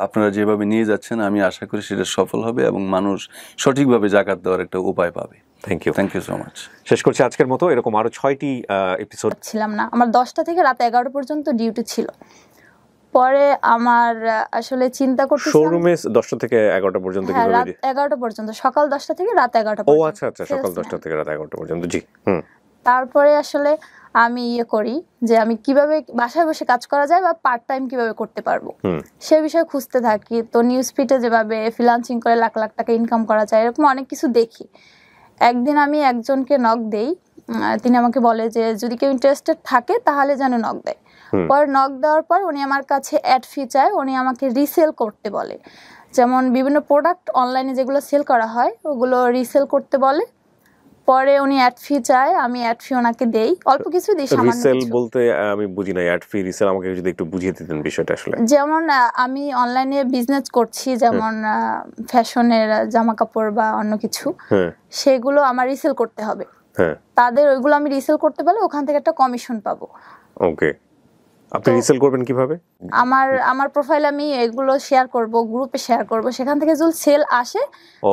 আপনারা যেভাবে নিয়ে যাচ্ছেন আমি আশা করি সেটা সফল হবে এবং মানুষ সঠিকভাবে জাকাত দেওয়ার একটা উপায় পাবে। Thank you so much. শেষ করছি আজকের মতো। এরকম আরো 6টি এপিসোড ছিলাম না, আমার 10টা থেকে রাত 11টা পর্যন্ত ডিউটি ছিল। পরে আমার আসলে চিন্তা করতেছিলাম, শোরুমে 10টা থেকে 11টা পর্যন্ত হ্যাঁ রাত কিভাবে? 11টা পর্যন্ত, সকাল 10টা থেকে রাত 11টা ও পর্যন্ত। আচ্ছা আচ্ছা, সকাল 10টা থেকে রাত 11টা পর্যন্ত। জি। তারপরে আসলে আমি করি যে আমি কিভাবে বাসায় বসে কাজ করা যায় বা পার্ট টাইম কিভাবে করতে পারবো সে বিষয়ে খুঁজতে থাকি। তো নিউজ ফিডে যেভাবে ফ্রিল্যান্সিং করে লাখ লাখ টাকা ইনকাম করা যায় এরকম অনেক কিছু দেখি। একদিন আমি একজনকে নক দেই, তিনি আমাকে বলে যে যদি কেউ ইন্টারেস্টেড থাকে তাহলে যেন নক দেয়। পরে নক দেওয়ার পর উনি আমার কাছে অ্যাড ফি চায়, উনি আমাকে রিসেল করতে বলে। যেমন বিভিন্ন প্রোডাক্ট অনলাইনে যেগুলো সেল করা হয় ওগুলো রিসেল করতে বলে। পরে উনি অ্যাড ফি চায়, আমি অ্যাড ফি ওনাকে দেই, অল্প কিছু দিই, সামান্য রিসেল কিছু। বলতে আমি বুঝি না, অ্যাড ফি রিসেল আমাকে যদি একটু বুঝিয়ে দিতেন বিষয়টা আসলে। যেমন আমি অনলাইনে বিজনেস করছি, যেমন ফ্যাশনের জামা কাপড় বা অন্য কিছু, সেগুলো আমার রিসেল করতে হবে। তাদের ওইগুলো আমি রিসেল করতে পারলে ওখান থেকে একটা কমিশন পাবো। ওকে, আপনি রিসেল করবেন কিভাবে? আমার প্রোফাইলে আমি এগুলো শেয়ার করব, গ্রুপে শেয়ার করব, সেখান থেকে যদি সেল আসে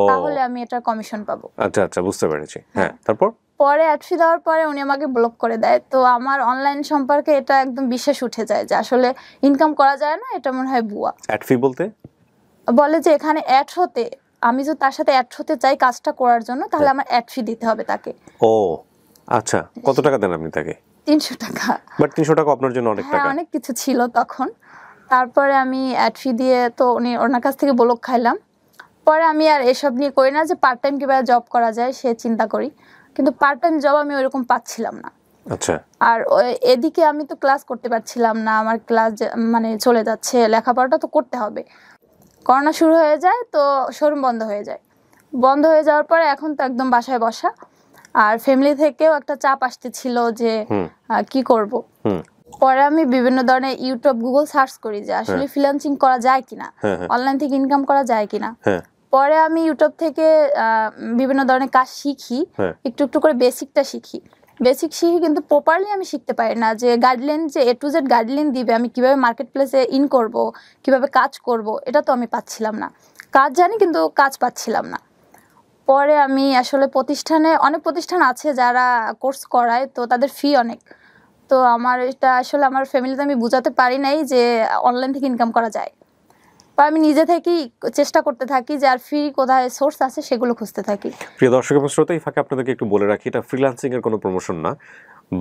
তাহলে আমি এটা কমিশন পাবো। আচ্ছা আচ্ছা, বুঝতে পেরেছি। হ্যাঁ, তারপর পরে অ্যাড ফি দেওয়ার পরে উনি আমাকে ব্লক করে দেয়। তো আমার অনলাইন সম্পর্কে এটা একদম বিশ্বাস উঠে যায় যে আসলে ইনকাম করা যায় না, এটা মনে হয় ভুয়া। অ্যাড ফি বলতে বলে যে এখানে অ্যাড হতে, আমি যদি তার সাথে অ্যাড হতে চাই কাজটা করার জন্য তাহলে আমার অ্যাড ফি দিতে হবে তাকে। ও আচ্ছা, কত টাকা দেন আপনি তাকে? 300 টাকা। বাট 300 টাকা আপনার জন্য অনেক টাকা। অনেক কিছু ছিল তখন। তারপরে আমি অ্যাড ফি দিয়ে তো ওনার কাছ থেকে ব্লক খাইলাম। পরে আমি আর এসব নিয়ে করি না, যে পার্ট টাইম কিভাবে জব করা যায় সে চিন্তা করি, কিন্তু পার্ট টাইম জব আমি ওইরকম পাচ্ছিলাম না। আচ্ছা। আর এদিকে আমি তো ক্লাস করতে পারছিলাম না, আমার ক্লাস মানে চলে যাচ্ছে, লেখাপড়াটা তো করতে হবে। করোনা শুরু হয়ে যায়, তো শোরুম বন্ধ হয়ে যায়। বন্ধ হয়ে যাওয়ার পরে এখন তো একদম বাসায় বসা, আর ফ্যামিলি থেকেও একটা চাপ আসতেছিল যে কি করব। পরে আমি বিভিন্ন ধরনের ইউটিউব, গুগল সার্চ করি যে আসলে ফ্রিল্যান্সিং করা যায় কিনা, অনলাইন থেকে ইনকাম করা যায় কিনা। পরে আমি ইউটিউব থেকে বিভিন্ন ধরনের কাজ শিখি, একটু একটু করে বেসিকটা শিখি। বেসিক শিখি, কিন্তু প্রপারলি আমি শিখতে পারি না, যে গাইডলাইন, যে A to Z গাইডলাইন দিবে আমি কিভাবে মার্কেট প্লেসে ইন করব, কিভাবে কাজ করব, এটা তো আমি পাচ্ছিলাম না। কাজ জানি কিন্তু কাজ পাচ্ছিলাম না। পরে আমি আসলে অনেক প্রতিষ্ঠান আছে যারা কোর্স করায়, তো তাদের ফি অনেক। তো আমার এটা আসলে আমার ফ্যামিলিতে আমি বুঝাতে পারি নাই যে অনলাইন থেকে ইনকাম করা যায়। বা আমি নিজে থেকেই চেষ্টা করতে থাকি যে আর ফ্রি কোথায় সোর্স আছে সেগুলো খুঁজতে থাকি। প্রিয় দর্শক এবং শ্রোতা, এই ফাঁকে আপনাদেরকে একটু বলে রাখি, এটা ফ্রিল্যান্সিং এর কোনো প্রমোশন না,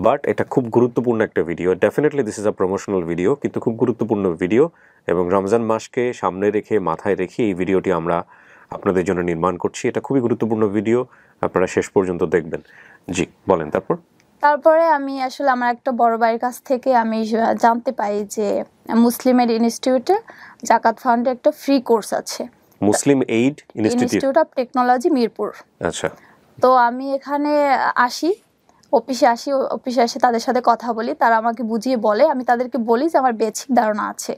বাট এটা খুব গুরুত্বপূর্ণ একটা video. Definitely this is a promotional video, কিন্তু খুব গুরুত্বপূর্ণ ভিডিও, এবং রমজান মাসকে সামনে রেখে, মাথায় রেখে এই ভিডিওটি আমরা আপনাদের জন্য নির্মাণ করছি। এটা খুবই গুরুত্বপূর্ণ ভিডিও, আপনারা শেষ পর্যন্ত দেখবেন। জি বলেন। তারপরে আমি আসলে আমার একটা বড় ভাইয়ের কাছ থেকে আমি জানতে পাই যে মুসলিমের ইনস্টিটিউটে জাকাত ফান্ডে একটা ফ্রি কোর্স আছে, Muslim Aid Institute of Technology, Mirpur. আচ্ছা। তো আমি এখানে অফিসে আসি, তাদের সাথে কথা বলি, তারা আমাকে বুঝিয়ে বলে, আমি তাদেরকে বলি যে আমার বেসিক ধারণা আছে,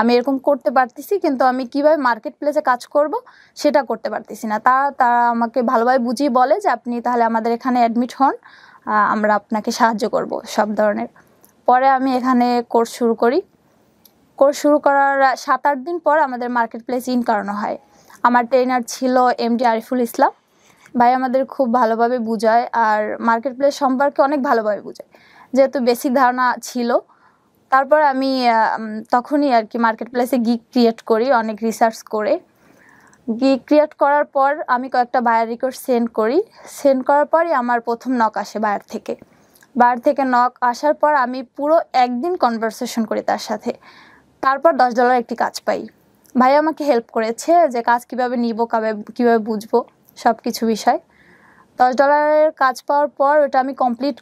আমি এরকম করতে পারতেছি, কিন্তু আমি কিভাবে মার্কেট প্লেসে কাজ করব সেটা করতে পারতেছি না। তারা আমাকে ভালোভাবে বুঝিয়ে বলে যে আপনি তাহলে আমাদের এখানে অ্যাডমিট হন, আমরা আপনাকে সাহায্য করব সব ধরনের। পরে আমি এখানে কোর্স শুরু করি। কোর্স শুরু করার 7-8 দিন পর আমাদের মার্কেট প্লেস ইন করানো হয়। আমার ট্রেনার ছিল MD আরিফুল ইসলাম ভাই, আমাদের খুব ভালোভাবে বুঝায়, আর মার্কেট প্লেস সম্পর্কে অনেক ভালোভাবে বুঝায়, যেহেতু বেসিক ধারণা ছিল। তারপর আমি তখনই আর কি মার্কেট প্লেসে গিগ ক্রিয়েট করি, অনেক রিসার্চ করে। গিগ ক্রিয়েট করার পর আমি কয়েকটা বায়ার রিকোয়েস্ট সেন্ড করার পরই আমার প্রথম নক আসে বায়ার থেকে নক আসার পর আমি পুরো একদিন কনভারসেশন করি তার সাথে। তারপর $10 একটি কাজ পাই। ভাই আমাকে হেল্প করেছে যে কাজ কিভাবে নিব, কিভাবে বুঝবো, সব কিছু বিষয়। $10 কাজ পাওয়ার পর ওটা আমি কমপ্লিট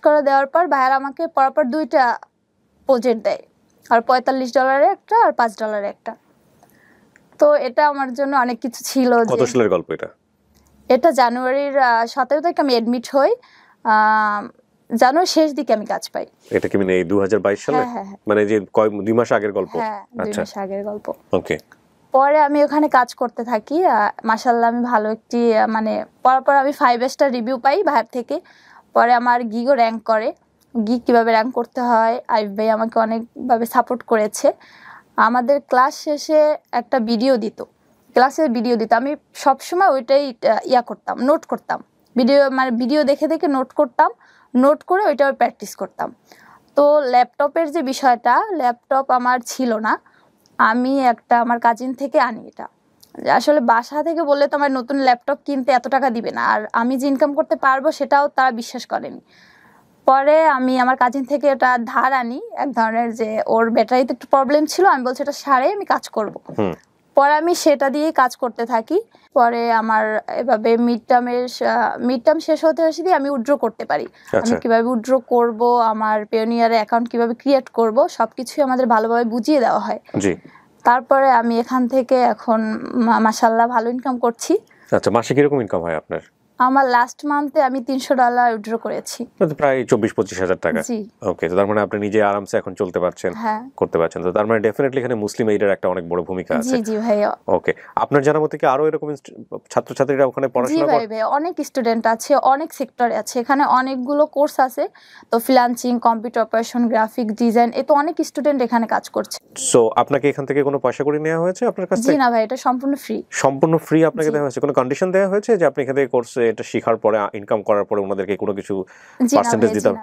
করে দেওয়ার পর ভাইয়ার আমাকে পরপর 2টা প্রজেক্ট দেয়। আর $45 একটা আর $5 একটা। তো এটা আমার জন্য অনেক কিছু ছিল। কত সালের গল্প এটা? এটা জানুয়ারির 17 তারিখে আমি অ্যাডমিট হই, জানুয়ারির শেষ দিকে আমি কাজ পাই। এটা কি মানে এই 2022 সালে? হ্যাঁ। মানে যে 2 মাস আগের গল্প? হ্যাঁ, 2 মাস আগের গল্প। ওকে। পরে আমি ওখানে কাজ করতে থাকি। মাশাআল্লাহ আমি ভালো একটি মানে পর আমি 5 স্টার রিভিউ পাই বাইরে থেকে। পরে আমার গিগও র্যাঙ্ক করে। গিগ কিভাবে র্যাঙ্ক করতে হয় আরিফ ভাই আমাকে অনেকভাবে সাপোর্ট করেছে। আমাদের ক্লাস শেষে একটা ভিডিও দিত, ক্লাসের ভিডিও দিত। আমি সবসময় ওইটাই করতাম, নোট করতাম। ভিডিও দেখে দেখে নোট করতাম, নোট করে ওইটা প্র্যাকটিস করতাম। তো ল্যাপটপের যে বিষয়টা, ল্যাপটপ আমার ছিল না, আমি আমার কাজিন থেকে আনি। এটা আসলে বাসা থেকে বললে তো আমার নতুন ল্যাপটপ কিনতে এত টাকা দিবে না, আর আমি যে ইনকাম করতে পারবো সেটাও তারা বিশ্বাস করেনি। পরে আমি আমার কাজিন থেকে এটা ধার আনি, এক ধরনের, যে ওর ব্যাটারিতে একটু প্রবলেম ছিল, আমি বলছি এটা সারে আমি কাজ করব। পরে আমি সেটা দিয়েই কাজ করতে থাকি। পরে আমার এভাবে মিড টার্ম শেষ হতে দিয়ে আমি উইথড্র করতে পারি। আমি কিভাবে উইথড্র করব, আমার পেওনিয়ারে অ্যাকাউন্ট কিভাবে ক্রিয়েট করব, সবকিছুই আমাদের ভালোভাবে বুঝিয়ে দেওয়া হয়। তারপরে আমি এখান থেকে এখন মাশাআল্লাহ ভালো ইনকাম করছি। আচ্ছা, মাসে কিরকম ইনকাম হয় আপনার? আমার লাস্ট মান্থে আমি $300 উইথড্র করেছি, প্রায় 24-25 হাজার টাকা। ওকে, তো তার মানে আপনি নিজে আরামসে এখন চলতে পারছেন, করতে পারছেন। তো তার মানে ডেফিনেটলি এখানে মুসলিম এইডের একটা অনেক বড় ভূমিকা আছে। জি ভাইয়া। ওকে, আপনার জানার মতে কি আরো এরকম ছাত্রছাত্রীরা ওখানে পড়াশোনা করে? জি ভাই, অনেক স্টুডেন্ট আছে, অনেক সেক্টরে আছে, এখানে অনেকগুলো কোর্স আছে। তো freelancing, computer operation, graphic design, এ তো অনেক স্টুডেন্ট এখানে কাজ করছে। সো আপনাকে এখান থেকে কোনো পয়সা করে নেওয়া হয়েছে আপনার কাছ থেকে? জি না ভাই, এটা সম্পূর্ণ ফ্রি। সম্পূর্ণ ফ্রি আপনাকে দেওয়া হয়েছে? কোনো কন্ডিশন দেওয়া হয়েছে যে আপনি এখান থেকে কোর্সে এটা শেখার পরে, ইনকাম করার পরে ওনাদেরকে কোনো কিছু পার্সেন্টেজ দিতে হবে?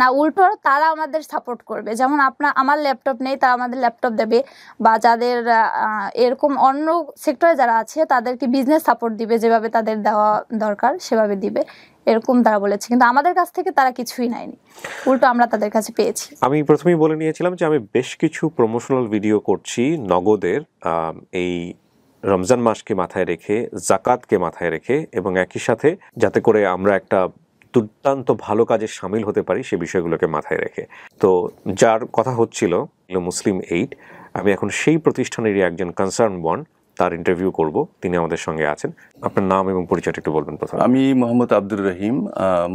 না, উল্টো তারা আমাদের সাপোর্ট করবে। যেমন আমার ল্যাপটপ নেই, তারা আমাদের ল্যাপটপ দেবে, বা যাদের এরকম অন্য সেক্টরে যারা আছে তাদেরকে বিজনেস সাপোর্ট দিবে, যেভাবে তাদের দেওয়া দরকার সেভাবে দিবে, এরকম তারা বলেছে। কিন্তু আমাদের কাছ থেকে তারা কিছুই নেয়নি, উল্টো আমরা তাদের কাছে পেয়েছি। আমি প্রথমেই বলে নিয়েছিলাম যে আমি বেশ কিছু প্রমোশনাল ভিডিও করছি নগদের, এই রমজান মাসকে মাথায় রেখে, জাকাতকে মাথায় রেখে, এবং একই সাথে যাতে করে আমরা একটা দুর্দান্ত ভালো কাজে সামিল হতে পারি সে বিষয়গুলোকে মাথায় রেখে। তো যার কথা হচ্ছিল মুসলিম এইড, আমি এখন সেই প্রতিষ্ঠানেরই একজন কনসার্ন ওয়ান, তার ইন্টারভিউ করব। তিনি আমাদের সঙ্গে আছেন। আপনার নাম এবং পরিচয়টা একটু বলবেন প্রথমে। আমি মোহাম্মদ আব্দুর রহিম,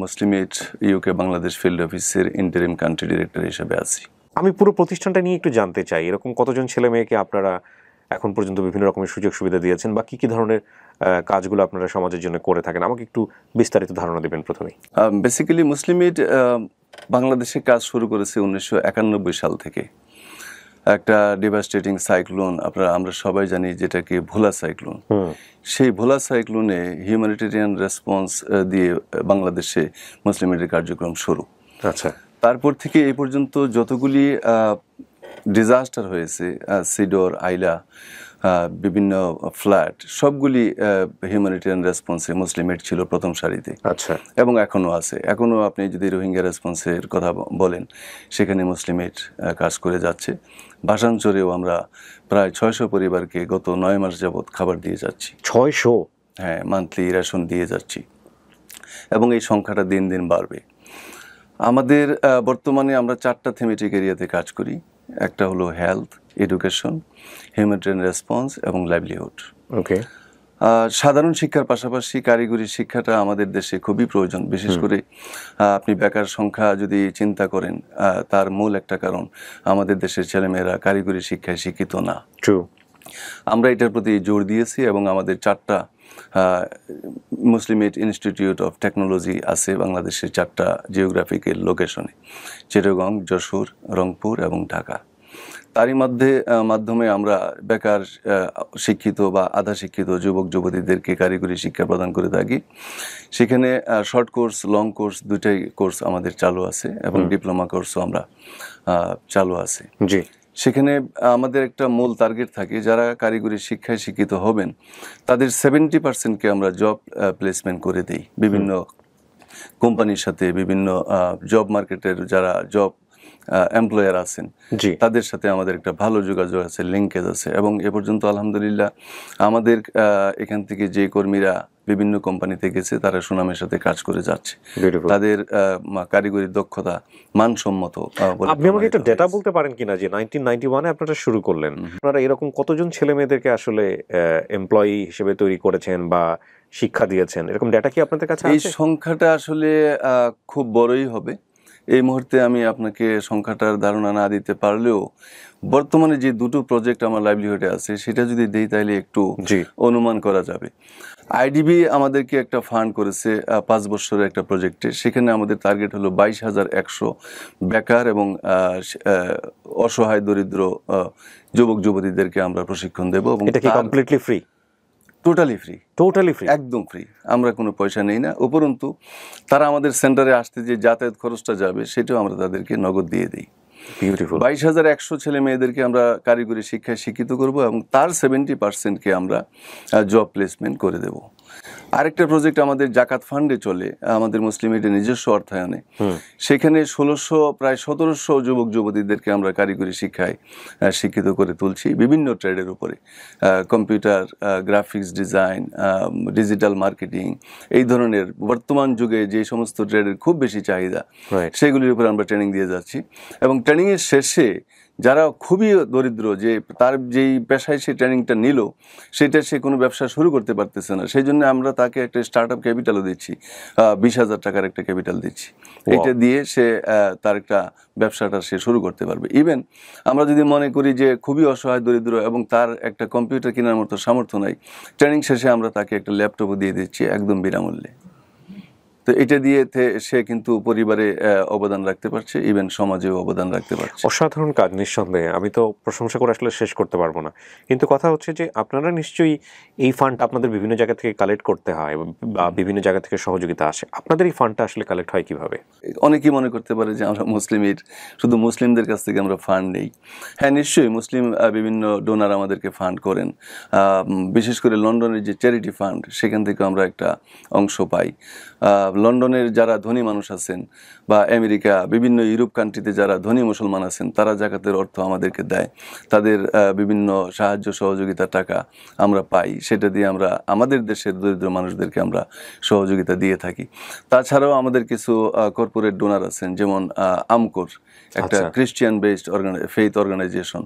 মুসলিম এইড ইউকে বাংলাদেশ ফিল্ড অফিসের ইন্টারিম কান্ট্রি ডিরেক্টর হিসেবে আছি। আমি পুরো প্রতিষ্ঠানটা নিয়ে একটু জানতে চাই। এরকম কতজন ছেলে মেয়েকে আপনারা এখন পর্যন্ত বিভিন্ন রকমের সুযোগ সুবিধা দিয়েছেন, বা কি কি ধরনের কাজগুলো আপনারা সমাজের জন্য করে থাকেন, আমাকে একটু বিস্তারিত ধারণা দিবেন প্রথমেই। বেসিক্যালি মুসলিম এইড বাংলাদেশে কাজ শুরু করেছে 1991 সাল থেকে। একটা ডিভাস্টেটিং সাইক্লোন, আমরা সবাই জানি যেটাকে ভোলা সাইক্লোন, সেই ভোলা সাইক্লোনে হিউম্যানিটেরিয়ান রেসপন্স দিয়ে বাংলাদেশে মুসলিম এইডের কার্যক্রম শুরু। আচ্ছা, তারপর থেকে এই পর্যন্ত যতগুলি ডিজাস্টার হয়েছে, সিডর, আইলা, বিভিন্ন ফ্ল্যাট, সবগুলি হিউম্যানিটেরিয়ান রেসপন্সে মুসলিম এইড ছিল প্রথম সারিতে। আচ্ছা, এবং এখনও আছে। এখনও আপনি যদি রোহিঙ্গা রেসপন্সের কথা বলেন, সেখানে মুসলিম এইড কাজ করে যাচ্ছে। ভাষাঞ্চরেও আমরা প্রায় 600 পরিবারকে গত 9 মাস যাবৎ খাবার দিয়ে যাচ্ছি। 600? হ্যাঁ, মান্থলি রেশন দিয়ে যাচ্ছি, এবং এই সংখ্যাটা দিন দিন বাড়বে। আমাদের বর্তমানে আমরা 4টা থিমেটিক এরিয়াতে কাজ করি। একটা হলো হেলথ, এডুকেশন, হিউম্যানিটেরিয়ান রেসপন্স এবং লাইভলিহুড। ওকে। সাধারণ শিক্ষার পাশাপাশি কারিগরি শিক্ষাটা আমাদের দেশে খুবই প্রয়োজন। বিশেষ করে আপনি বেকার সংখ্যা যদি চিন্তা করেন, তার মূল একটা কারণ আমাদের দেশের ছেলেমেয়েরা কারিগরি শিক্ষায় শিক্ষিত না। আমরা এটার প্রতি জোর দিয়েছি, এবং আমাদের 4টা মুসলিম এইড ইনস্টিটিউট অফ টেকনোলজি আছে বাংলাদেশের 4টা জিওগ্রাফিক্যাল লোকেশনে: চিটাগং, যশোর, রংপুর এবং ঢাকা। তারই মাধ্যমে আমরা বেকার, শিক্ষিত বা আধা শিক্ষিত যুবক যুবতীদেরকে কারিগরি শিক্ষা প্রদান করে থাকি। সেখানে শর্ট কোর্স, লং কোর্স, দুটাই কোর্স আমাদের চালু আছে, এবং ডিপ্লোমা কোর্সও আমরা চালু আছে। জি। সেখানে আমাদের একটা মূল টার্গেট থাকে, যারা কারিগরি শিক্ষায় শিক্ষিত হবেন তাদের 70%কে আমরা জব প্লেসমেন্ট করে দিই বিভিন্ন কোম্পানির সাথে। বিভিন্ন জব মার্কেটের যারা জব এমপ্লয়ার আছেন তাদের সাথে আমাদের একটা ভালো যোগাযোগ আছে, লিঙ্কেজ আছে। এবং এ পর্যন্ত আলহামদুলিল্লাহ আমাদের এখান থেকে যে কর্মীরা বিভিন্ন কোম্পানিতে গেছে, তারা সুনামের সাথে কাজ করে যাচ্ছে। Beautiful. তাদের কারিগরি দক্ষতা মানসম্মত বলে আপনি আমাকে একটু প্রমাণিত ডেটা হয়েছে। বলতে পারেন কিনা যে 1991-এ আপনারা শুরু করলেন, আপনারা এরকম কতজন ছেলে মেয়েদেরকে আসলে এমপ্লয়ি হিসেবে তৈরি করেছেন বা শিক্ষা দিয়েছেন, এরকম ডেটা কি আপনাদের কাছে এই আছে? সংখ্যাটা আসলে খুব বড়ই হবে। এই মুহূর্তে আমি আপনাকে সংখ্যাটার ধারণা না দিতে পারলেও বর্তমানে যে দুটো প্রজেক্ট আমার লাইভলিহুডে আছে সেটা যদি দেই তাহলে একটু জি। অনুমান করা যাবে। আইডিবি আমাদেরকে একটা ফান্ড করেছে 5 বছরের একটা প্রজেক্টে, সেখানে আমাদের টার্গেট হলো 22,100 বেকার এবং অসহায় দরিদ্র যুবক যুবতীদেরকে আমরা প্রশিক্ষণ দেব এবং এটা কি completely free? Totally free, totally free? একদম ফ্রি। আমরা কোনো পয়সা নেই না, উপরন্তু তারা আমাদের সেন্টারে আসতে যে যাতায়াত খরচটা যাবে সেটাও আমরা তাদেরকে নগদ দিয়ে দিই। বিউটিফুল। 22,100 ছেলে মেয়েদেরকে আমরা কারিগরি শিক্ষায় শিক্ষিত করব এবং তার 70%কে আমরা জব প্লেসমেন্ট করে দেব। আরেকটা প্রজেক্ট আমাদের জাকাত ফান্ডে চলে, আমাদের মুসলিম এডের নিজস্ব অর্থায়নে। সেখানে প্রায় 1700 যুবক যুবতীদেরকে আমরা কারিগরি শিক্ষায় শিক্ষিত করে তুলছি বিভিন্ন ট্রেডের উপরে, computer, graphics design, digital marketing, এই ধরনের বর্তমান যুগে যে সমস্ত ট্রেডের খুব বেশি চাহিদা Right. সেগুলির উপর আমরা ট্রেনিং দিয়ে যাচ্ছি। এবং ট্রেনিংয়ের শেষে যারা খুবই দরিদ্র, যে তার যেই পেশায় সে ট্রেনিংটা নিল সেটা সে কোনো ব্যবসা শুরু করতে পারতেছে না, সেই জন্য আমরা তাকে একটা স্টার্ট আপ ক্যাপিটালও দিচ্ছি, 20,000 টাকার একটা ক্যাপিটাল দিচ্ছি। এটা দিয়ে সে তার একটা ব্যবসাটা সে শুরু করতে পারবে। ইভেন আমরা যদি মনে করি যে খুবই অসহায় দরিদ্র এবং তার একটা কম্পিউটার কেনার মতো সামর্থ্য নাই, ট্রেনিং শেষে আমরা তাকে একটা ল্যাপটপও দিয়ে দিচ্ছি একদম বিনামূল্যে। তো এটা দিয়ে সে কিন্তু পরিবারে অবদান রাখতে পারছে, ইভেন সমাজেও অবদান রাখতে পারছে। অসাধারণ কাজ নিঃসন্দেহে, আমি তো প্রশংসা করে আসলে শেষ করতে পারবো না। কিন্তু কথা হচ্ছে যে আপনারা নিশ্চয়ই এই ফান্ড আপনাদের বিভিন্ন জায়গা থেকে কালেক্ট করতে হয় বা বিভিন্ন জায়গা থেকে সহযোগিতা আসে, আপনাদের এই ফান্ডটা আসলে কালেক্ট হয় কিভাবে? অনেকেই মনে করতে পারে যে আমরা মুসলিমের শুধু মুসলিমদের কাছ থেকে আমরা ফান্ড নেই। হ্যাঁ, নিশ্চয়ই মুসলিম বিভিন্ন ডোনার আমাদেরকে ফান্ড করেন, বিশেষ করে লন্ডনের যে চ্যারিটি ফান্ড সেখান থেকে আমরা একটা অংশ পাই। লন্ডনের যারা ধনী মানুষ আছেন বা আমেরিকা বিভিন্ন ইউরোপ কান্ট্রিতে যারা ধনী মুসলমান আছেন তারা জাকাতের অর্থ আমাদেরকে দেয়, তাদের বিভিন্ন সাহায্য সহযোগিতা টাকা আমরা পাই, সেটা দিয়ে আমরা আমাদের দেশের দরিদ্র মানুষদেরকে আমরা সহযোগিতা দিয়ে থাকি। তাছাড়াও আমাদের কিছু কর্পোরেট ডোনার আছেন, যেমন আমকোর একটা Christian based faith organization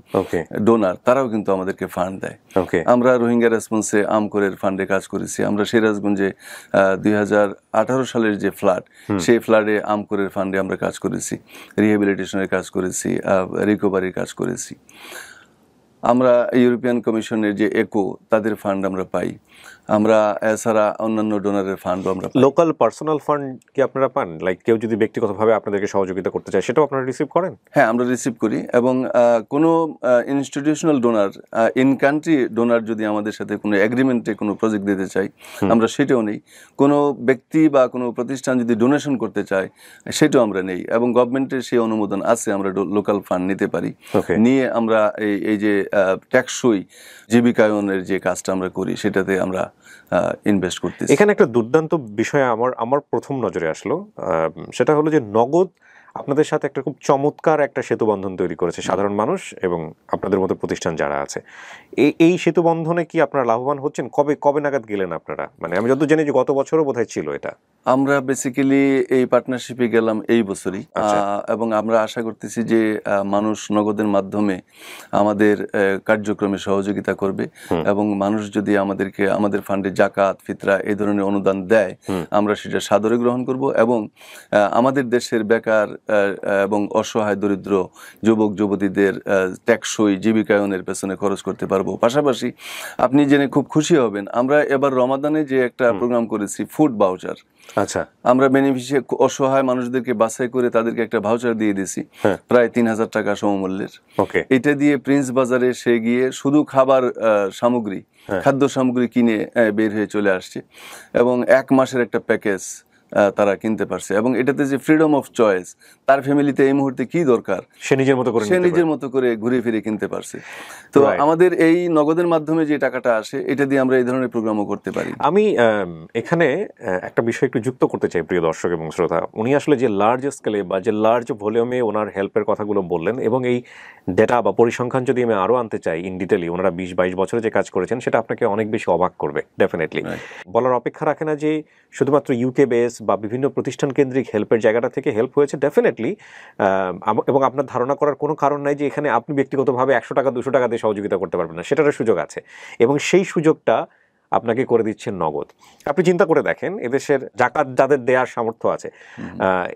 donor, তারাও কিন্তু আমাদেরকে ফান্ড দেয়। আমরা রোহিঙ্গা রেসপন্সে আমকোরের ফান্ডে কাজ করেছি। আমরা সিরাজগঞ্জে 2018 সালের যে ফ্লাড, সেই ফ্লাডে আমকোরের ফান্ডে আমরা কাজ করেছি, রিহ্যাবিলিটেশনের কাজ করেছি, রিকভারির কাজ করেছি। আমরা ইউরোপিয়ান কমিশনের যে একো তাদের ফান্ড আমরা পাই। আমরা এছাড়া অন্যান্য ডোনারের ফান্ডও আমরা পাই। লোকাল পার্সোনাল ফান্ড কি আপনারা পান? লাইক কেউ যদি ব্যক্তিগতভাবে আপনাদেরকে সহযোগিতা করতে চায় সেটাও আপনারা রিসিভ করেন? হ্যাঁ, আমরা রিসিভ করি এবং কোনো institutional donor, in country donor যদি আমাদের সাথে কোনো এগ্রিমেন্টে কোনো প্রজেক্ট দিতে চাই আমরা সেটাও নেই। কোনো ব্যক্তি বা কোনো প্রতিষ্ঠান যদি ডোনেশন করতে চায় সেটাও আমরা নেই এবং গভর্নমেন্টের সেই অনুমোদন আছে, আমরা লোকাল ফান্ড নিতে পারি। নিয়ে আমরা এই যে টেকসই জীবিকায়নের যে কাজটা আমরা করি সেটাতে আমরা ইনভেস্ট করতেছি। এখানে একটা দুর্দান্ত বিষয় আমার প্রথম নজরে আসলো, সেটা হলো যে নগদ আপনাদের সাথে একটা খুব চমৎকার একটা সেতুবন্ধন তৈরি করেছে সাধারণ মানুষ এবং আপনাদের মতো প্রতিষ্ঠান যারা আছে। এই সেতুবন্ধনে কি আপনারা লাভবান হচ্ছেন? কবে নাগাদ গেলেন আপনারা? মানে আমি যত জানি যে গত বছরও বোধহয় ছিল এটা। আমরা বেসিক্যালি এই পার্টনারশিপে গেলাম এই বছরই, এবং আমরা আশা করতেছি যে মানুষ নগদের মাধ্যমে আমাদের কার্যক্রমে সহযোগিতা করবে এবং মানুষ যদি আমাদের ফান্ডে জাকাত, ফিতরা এই ধরনের অনুদান দেয় আমরা সেটা সাদরে গ্রহণ করব এবং আমাদের দেশের বেকার এবং অসহায় দরিদ্র যুবক যুবতীদের টেকসই জীবিকায়নের পেছনে খরচ করতে পারবো। পাশাপাশি আপনি জেনে খুব খুশি হবেন, আমরা এবার রমাদানে যে একটা প্রোগ্রাম করেছি ফুড ভাউচার, আচ্ছা, আমরা বেনিফিশিয়ারি অসহায় মানুষদেরকে বাছাই করে তাদেরকে একটা ভাউচার দিয়ে দিয়েছি প্রায় 3,000 টাকা সমমূল্যের। এটা দিয়ে প্রিন্স বাজারে সে গিয়ে শুধু খাবার সামগ্রী, খাদ্য সামগ্রী কিনে বের হয়ে চলে আসছে এবং 1 মাসের একটা প্যাকেজ তারা কিনতে পারছে এবং এটাতে যে ফ্রিডম অফ চয়েস, তার ফ্যামিলিতে এই মুহূর্তে কি দরকার সে নিজের মতো করে সে নিতে নিজের পারে। মতো করে ঘুরে ফিরে কিনতে পারছে। তো Right. আমাদের এই নগদের মাধ্যমে যে টাকাটা আসে এটা দিয়ে আমরা এই ধরনের প্রোগ্রামও করতে পারি। আমি এখানে একটা বিষয় একটু যুক্ত করতে চাই প্রিয় দর্শক এবং শ্রোতা। উনি আসলে যে লার্জ স্কেলে বা যে লার্জ ভলিউমে ওনার হেল্পের কথাগুলো বললেন, এবং এই ডেটা বা পরিসংখ্যান যদি আমি আরও আনতে চাই ইন ডিটেলি, ওনারা 20-22 বছরে যে কাজ করেছেন সেটা আপনাকে অনেক বেশি অবাক করবে ডেফিনেটলি। বলার অপেক্ষা রাখে না যে শুধুমাত্র ইউকে বেস বা বিভিন্ন প্রতিষ্ঠান কেন্দ্রিক হেল্পের জায়গাটা থেকে হেল্প হয়েছে ডেফিনেটলি, এবং আপনার ধারণা করার কোনো কারণ নাই যে এখানে আপনি ব্যক্তিগতভাবে 100 টাকা 200 টাকা দিয়ে সহযোগিতা করতে পারবেন না, সেটারও সুযোগ আছে, এবং সেই সুযোগটা আপনাকে করে দিচ্ছেন নগদ। আপনি চিন্তা করে দেখেন, এদেশের জাকাত যাদের দেওয়ার সামর্থ্য আছে,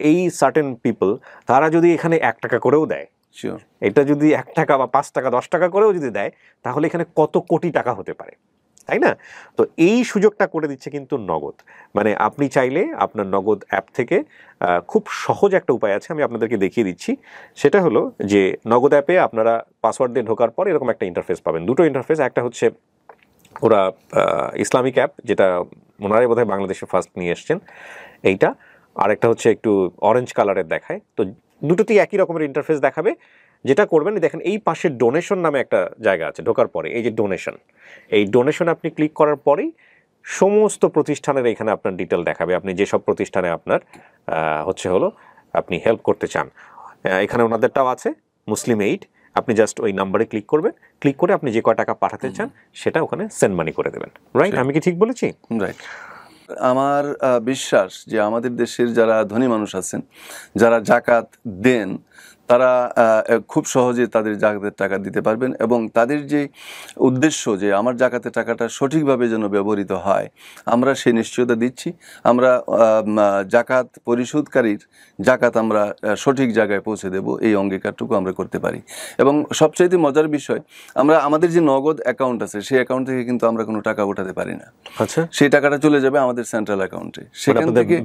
এই সার্টেন পিপল, তারা যদি এখানে 1 টাকা করেও দেয়, শিওর, এটা যদি 1 টাকা বা 5 টাকা 10 টাকা করেও যদি দেয়, তাহলে এখানে কত কোটি টাকা হতে পারে, তাই না? তো এই সুযোগটা করে দিচ্ছে কিন্তু নগদ। মানে আপনি চাইলে আপনার নগদ অ্যাপ থেকে খুব সহজ একটা উপায় আছে, আমি আপনাদেরকে দেখিয়ে দিচ্ছি। সেটা হলো যে নগদ অ্যাপে আপনারা পাসওয়ার্ড দিয়ে ঢোকার পর এরকম একটা ইন্টারফেস পাবেন, দুটো ইন্টারফেস। একটা হচ্ছে ওরা ইসলামিক অ্যাপ, যেটা ওনারাই বোধহয় বাংলাদেশে ফার্স্ট নিয়ে এসছেন এইটা, আর একটা হচ্ছে একটু অরেঞ্জ কালারের দেখায়। তো দুটোতেই একই রকমের ইন্টারফেস দেখাবে। যেটা করবেন, দেখেন এই পাশে ডোনেশন নামে একটা জায়গা আছে, ঢোকার পরে এই যে ডোনেশন, এই ডোনেশন আপনি ক্লিক করার পরেই সমস্ত প্রতিষ্ঠানের এখানে আপনার ডিটেল দেখাবে, আপনি যেসব প্রতিষ্ঠানে আপনার আপনি হেল্প করতে চান। এখানে ওনাদেরটাও আছে, মুসলিম এইড। আপনি জাস্ট ওই নাম্বারে ক্লিক করবেন, ক্লিক করে আপনি যে কয় টাকা পাঠাতে চান সেটা ওখানে সেন্ড মানি করে দেবেন। রাইট? আমি কি ঠিক বলেছি? রাইট। আমার বিশ্বাস যে আমাদের দেশের যারা ধনী মানুষ আছেন, যারা জাকাত দেন, তারা খুব সহজে তাদের জাকাতের টাকা দিতে পারবেন, এবং তাদের যে উদ্দেশ্য যে আমার জাকাতের টাকাটা সঠিকভাবে যেন ব্যবহৃত হয়, আমরা সেই নিশ্চয়তা দিচ্ছি। আমরা জাকাত পরিশোধকারীর জাকাত আমরা সঠিক জায়গায় পৌঁছে দেব, এই অঙ্গীকারটুকু আমরা করতে পারি। এবং সবচাইতে মজার বিষয়, আমরা আমাদের যে নগদ অ্যাকাউন্ট আছে সেই অ্যাকাউন্ট থেকে কিন্তু আমরা কোনো টাকা উঠাতে পারি না। আচ্ছা, সেই টাকাটা চলে যাবে আমাদের সেন্ট্রাল অ্যাকাউন্টে, সেখান থেকে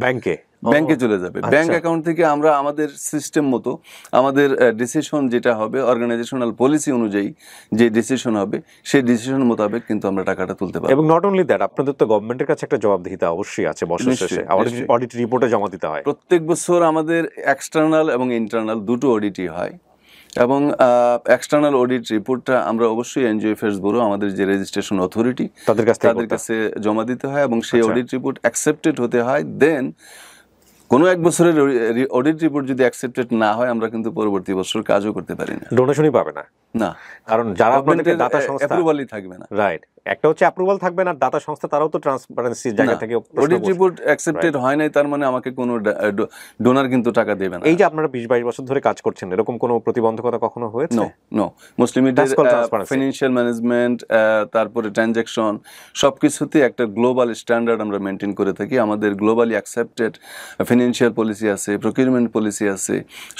ব্যাংকে চলে যাবে। ব্যাংক অ্যাকাউন্ট থেকে আমরা আমাদের সিস্টেম মতো আমাদের ডিসিশন যেটা হবে, অর্গানাইজেশনাল পলিসি অনুযায়ী যে ডিসিশন হবে, সেই ডিসিশন মোতাবেক কিন্তু আমরা টাকাটা তুলতে পারবো। এবং নট অনলি দ্যাট, আপনাদের তো গভর্নমেন্টের কাছে একটা জবাবদিহিতা অবশ্যই আছে, বছর শেষে অডিট রিপোর্টে জমা দিতে হয়। প্রত্যেক বছর আমাদের এক্সটার্নাল এবং ইন্টারনাল দুটো অডিটই হয়, এবং এক্সটার্নাল অডিট রিপোর্টটা আমরা অবশ্যই এনজিও অ্যাফেয়ার্স ব্যুরো, আমাদের যে রেজিস্ট্রেশন অথরিটি, তাদের কাছে জমা দিতে হয়, এবং সেই অডিট রিপোর্ট অ্যাকসেপ্টেড হতে হয়। দেন কোনো এক বছরের অডিট রিপোর্ট যদি অ্যাকসেপ্টেড না হয়, আমরা কিন্তু পরবর্তী বছর কাজও করতে পারি না, ডোনেশনই পাবে না। না, কারণ যারা আপনাদেরকে দাতা সংস্থা, অ্যাপ্রুভালই থাকবে না। রাইট, একটা হচ্ছে অ্যাপ্রুভাল থাকবে না, দাতা সংস্থা তারাও তো ট্রান্সপারেন্সির জায়গা থেকে অডিট রিপোর্ট অ্যাকসেপ্টেড হয় নাই তার মানে আমাকে কোনো ডোনার কিন্তু টাকা দেবে না। এই যে আপনারা 20-22 বছর ধরে কাজ করছেন, এরকম কোনো প্রতিবন্ধকতা কখনো হয়েছে? নো। মুসলিম ফাইন্যান্সিয়াল ম্যানেজমেন্ট, তারপরে ট্রানজ্যাকশন, সবকিছুতে একটা গ্লোবাল স্ট্যান্ডার্ড আমরা মেনটেন করে থাকি। আমাদের গ্লোবালি অ্যাকসেপ্টেড ফাইন্যান্সিয়াল পলিসি আছে, প্রকিউরমেন্ট পলিসি আছে,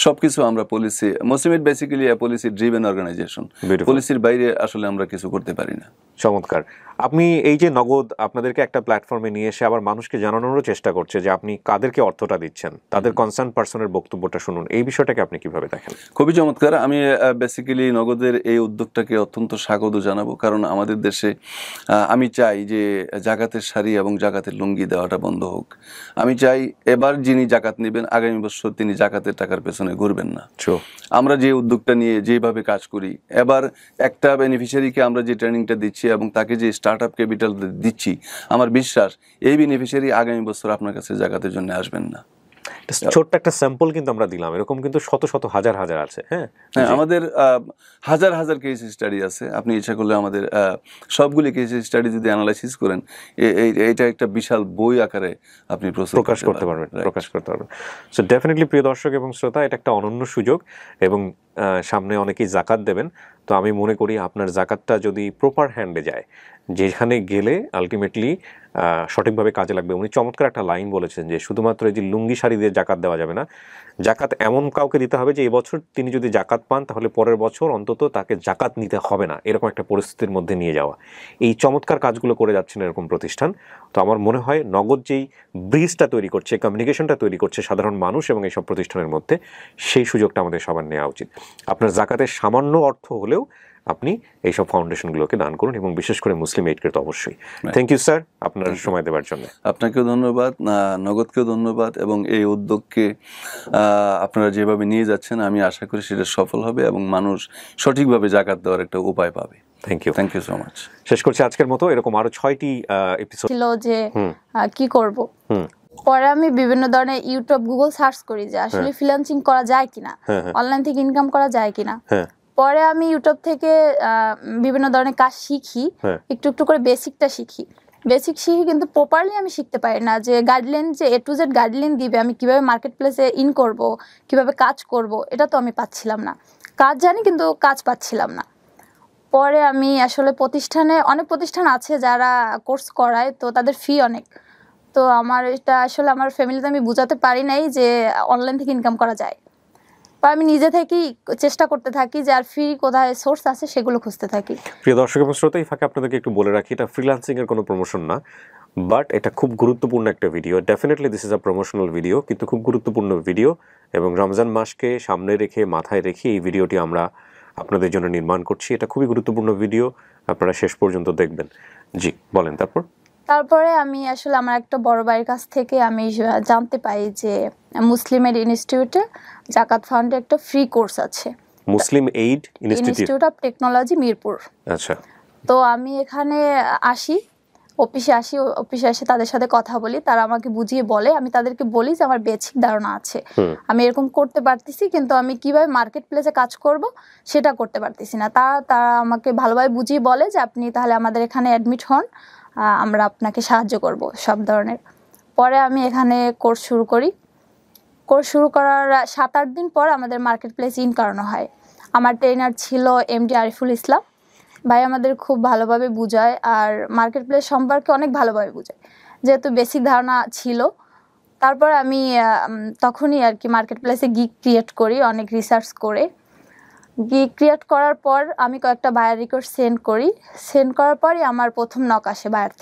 সবকিছু আমরা পলিসি, মুসলিম বেসিক্যালি পলিসি ড্রিভেন অর্গানাইজেশন, পলিসির বাইরে আসলে আমরা কিছু করতে পারি না। চমৎকার। আপনি এই যে নগদ আপনাদেরকে একটা প্ল্যাটফর্মে নিয়ে এসে আবার মানুষকে জানানোরও চেষ্টা করছে যে আপনি কাদেরকে অর্থটা দিচ্ছেন, তাদের কনসার্ন পার্সনের বক্তব্যটা শুনুন, এই বিষয়টাকে আপনি কিভাবে দেখেন? খুবই চমৎকার। আমি বেসিক্যালি নগদের এই উদ্যোগটাকে অত্যন্ত স্বাগত জানাবো, কারণ আমাদের দেশে আমি চাই যে জাকাতের শাড়ি এবং জাকাতের লুঙ্গি দেওয়াটা বন্ধ হোক। আমি চাই এবার যিনি জাকাত নেবেন, আগামী বছর তিনি জাকাতের টাকার পেছনে ঘুরবেন না। আমরা যে উদ্যোগটা নিয়ে যেভাবে কাজ করি, এবার একটা বেনিফিশিয়ারিকে আমরা যে ট্রেনিংটা দিচ্ছি এবং তাকে যে স্টার্ট আপ ক্যাপিটাল দিচ্ছি, আমার বিশ্বাস এই বেনিফিশিয়ারি আগামী বছর আপনার কাছে জাকাতের জন্য আসবেন না। ছোট্ট একটা স্যাম্পল কিন্তু আমরা দিলাম, এরকম কিন্তু শত শত হাজার হাজার আছে। হ্যাঁ, আমাদের হাজার হাজার কেস স্টাডি আছে। আপনি ইচ্ছা করলে আমাদের সবগুলি কেস স্টাডি যদি অ্যানালাইসিস করেন, এটা একটা বিশাল বই আকারে আপনি প্রকাশ করতে পারবেন। সো ডেফিনেটলি প্রিয় দর্শক এবং শ্রোতা, এটা একটা অনন্য সুযোগ, এবং সামনে অনেকেই জাকাত দেবেন। তো আমি মনে করি আপনার জাকাতটা যদি প্রপার হ্যান্ডে যায়, যেখানে গেলে আলটিমেটলি সঠিকভাবে কাজে লাগবে। উনি চমৎকার একটা লাইন বলেছেন যে শুধুমাত্র এই যে লুঙ্গি শাড়ি দিয়ে জাকাত দেওয়া যাবে না, জাকাত এমন কাউকে দিতে হবে যে এবছর তিনি যদি জাকাত পান তাহলে পরের বছর অন্তত তাকে জাকাত নিতে হবে না, এরকম একটা পরিস্থিতির মধ্যে নিয়ে যাওয়া। এই চমৎকার কাজগুলো করে যাচ্ছেন এরকম প্রতিষ্ঠান। তো আমার মনে হয় নগদ যেই ব্রিজটা তৈরি করছে, কমিউনিকেশনটা তৈরি করছে সাধারণ মানুষ এবং এইসব প্রতিষ্ঠানের মধ্যে, সেই সুযোগটা আমাদের সবার নেওয়া উচিত। আপনার জাকাতের সামান্য অর্থ হলেও আপনি এইসব ফাউন্ডেশনগুলোকে দান করুন, এবং বিশেষ করে মুসলিম এইডকে তো অবশ্যই। থ্যাংক ইউ স্যার আপনার সময় দেওয়ার জন্য। আপনাকেও ধন্যবাদ, নগদকেও ধন্যবাদ, এবং এই উদ্যোগকে আপনারা যেভাবে নিয়ে যাচ্ছেন আমি আশা করি সেটা সফল হবে এবং মানুষ সঠিকভাবে জাকাত দেওয়ার একটা উপায় পাবে। Thank you so much. শেষ করছি আজকের মতো। এরকম আরো 6টি এপিসোড ছিল যে কি করব। পরে আমি বিভিন্ন ধরনের ইউটিউব গুগল সার্চ করি যে আসলে ফ্রিল্যান্সিং করা যায় কিনা, অনলাইন থেকে ইনকাম করা যায় কিনা। পরে আমি ইউটিউব থেকে বিভিন্ন ধরনের কাজ শিখি, একটু একটু করে বেসিকটা শিখি। বেসিক শিখি কিন্তু প্রপারলি আমি শিখতে পারি না, যে গাইডলাইন, যে A to Z গাইডলাইন দিবে আমি কিভাবে মার্কেট প্লেসে ইন করব, কিভাবে কাজ করব, এটা তো আমি পাচ্ছিলাম না। কাজ জানি কিন্তু কাজ পাচ্ছিলাম না। পরে আমি আসলে অনেক প্রতিষ্ঠান আছে যারা কোর্স করায়, তো তাদের ফি অনেক। তো আমার এটা আসলে আমার ফ্যামিলিতে আমি বোঝাতে পারি নাই যে অনলাইন থেকে ইনকাম করা যায়। বা আমি নিজে থেকেই চেষ্টা করতে থাকি যে আর ফ্রি কোথায় সোর্স আছে সেগুলো খুঁজতে থাকি। প্রিয় দর্শক এবং শ্রোতা, এই ফাঁকে আপনাদেরকে একটু বলে রাখি, এটা ফ্রিল্যান্সিং এর কোনো প্রমোশন না, বাট এটা খুব গুরুত্বপূর্ণ একটা video. Definitely this is a promotional video, কিন্তু খুব গুরুত্বপূর্ণ ভিডিও, এবং রমজান মাসকে সামনে রেখে মাথায় রেখে এই ভিডিওটি আমরা আপনাদের জন্য নির্মাণ করছি। এটা খুবই গুরুত্বপূর্ণ ভিডিও, আপনারা শেষ পর্যন্ত দেখবেন। জি বলেন। তারপরে আমি আসলে আমার একটা বড় ভাইয়ের কাছ থেকে আমি জানতে পাই যে মুসলিমের ইনস্টিটিউটে জাকাত ফান্ডে একটা ফ্রি কোর্স আছে, Muslim Aid Institute of Technology Mirpur. আচ্ছা। তো আমি এখানে অফিসে এসে তাদের সাথে কথা বলি, তারা আমাকে বুঝিয়ে বলে, আমি তাদেরকে বলি যে আমার বেসিক ধারণা আছে, আমি এরকম করতে পারতেছি, কিন্তু আমি কিভাবে মার্কেট প্লেসে কাজ করব সেটা করতে পারতেছি না। তারা আমাকে ভালোভাবে বুঝিয়ে বলে যে আপনি তাহলে আমাদের এখানে অ্যাডমিট হন, আমরা আপনাকে সাহায্য করব সব ধরনের। পরে আমি এখানে কোর্স শুরু করি। কোর্স শুরু করার 7-8 দিন পর আমাদের মার্কেট প্লেস ইন করানো হয়। আমার ট্রেনার ছিল MD আরিফুল ইসলাম ভাই, আমাদের খুব ভালোভাবে বুঝায় আর মার্কেট প্লেস সম্পর্কে অনেক ভালোভাবে বুঝায়, যেহেতু বেসিক ধারণা ছিল। তারপর আমি তখনই আর কি মার্কেট প্লেসে গিগ ক্রিয়েট করি, অনেক রিসার্চ করে। গিগ ক্রিয়েট করার পর আমি কয়েকটা বায়ার রিকোয়েস্ট সেন্ড করার পরই আমার প্রথম নক আসে বায়ার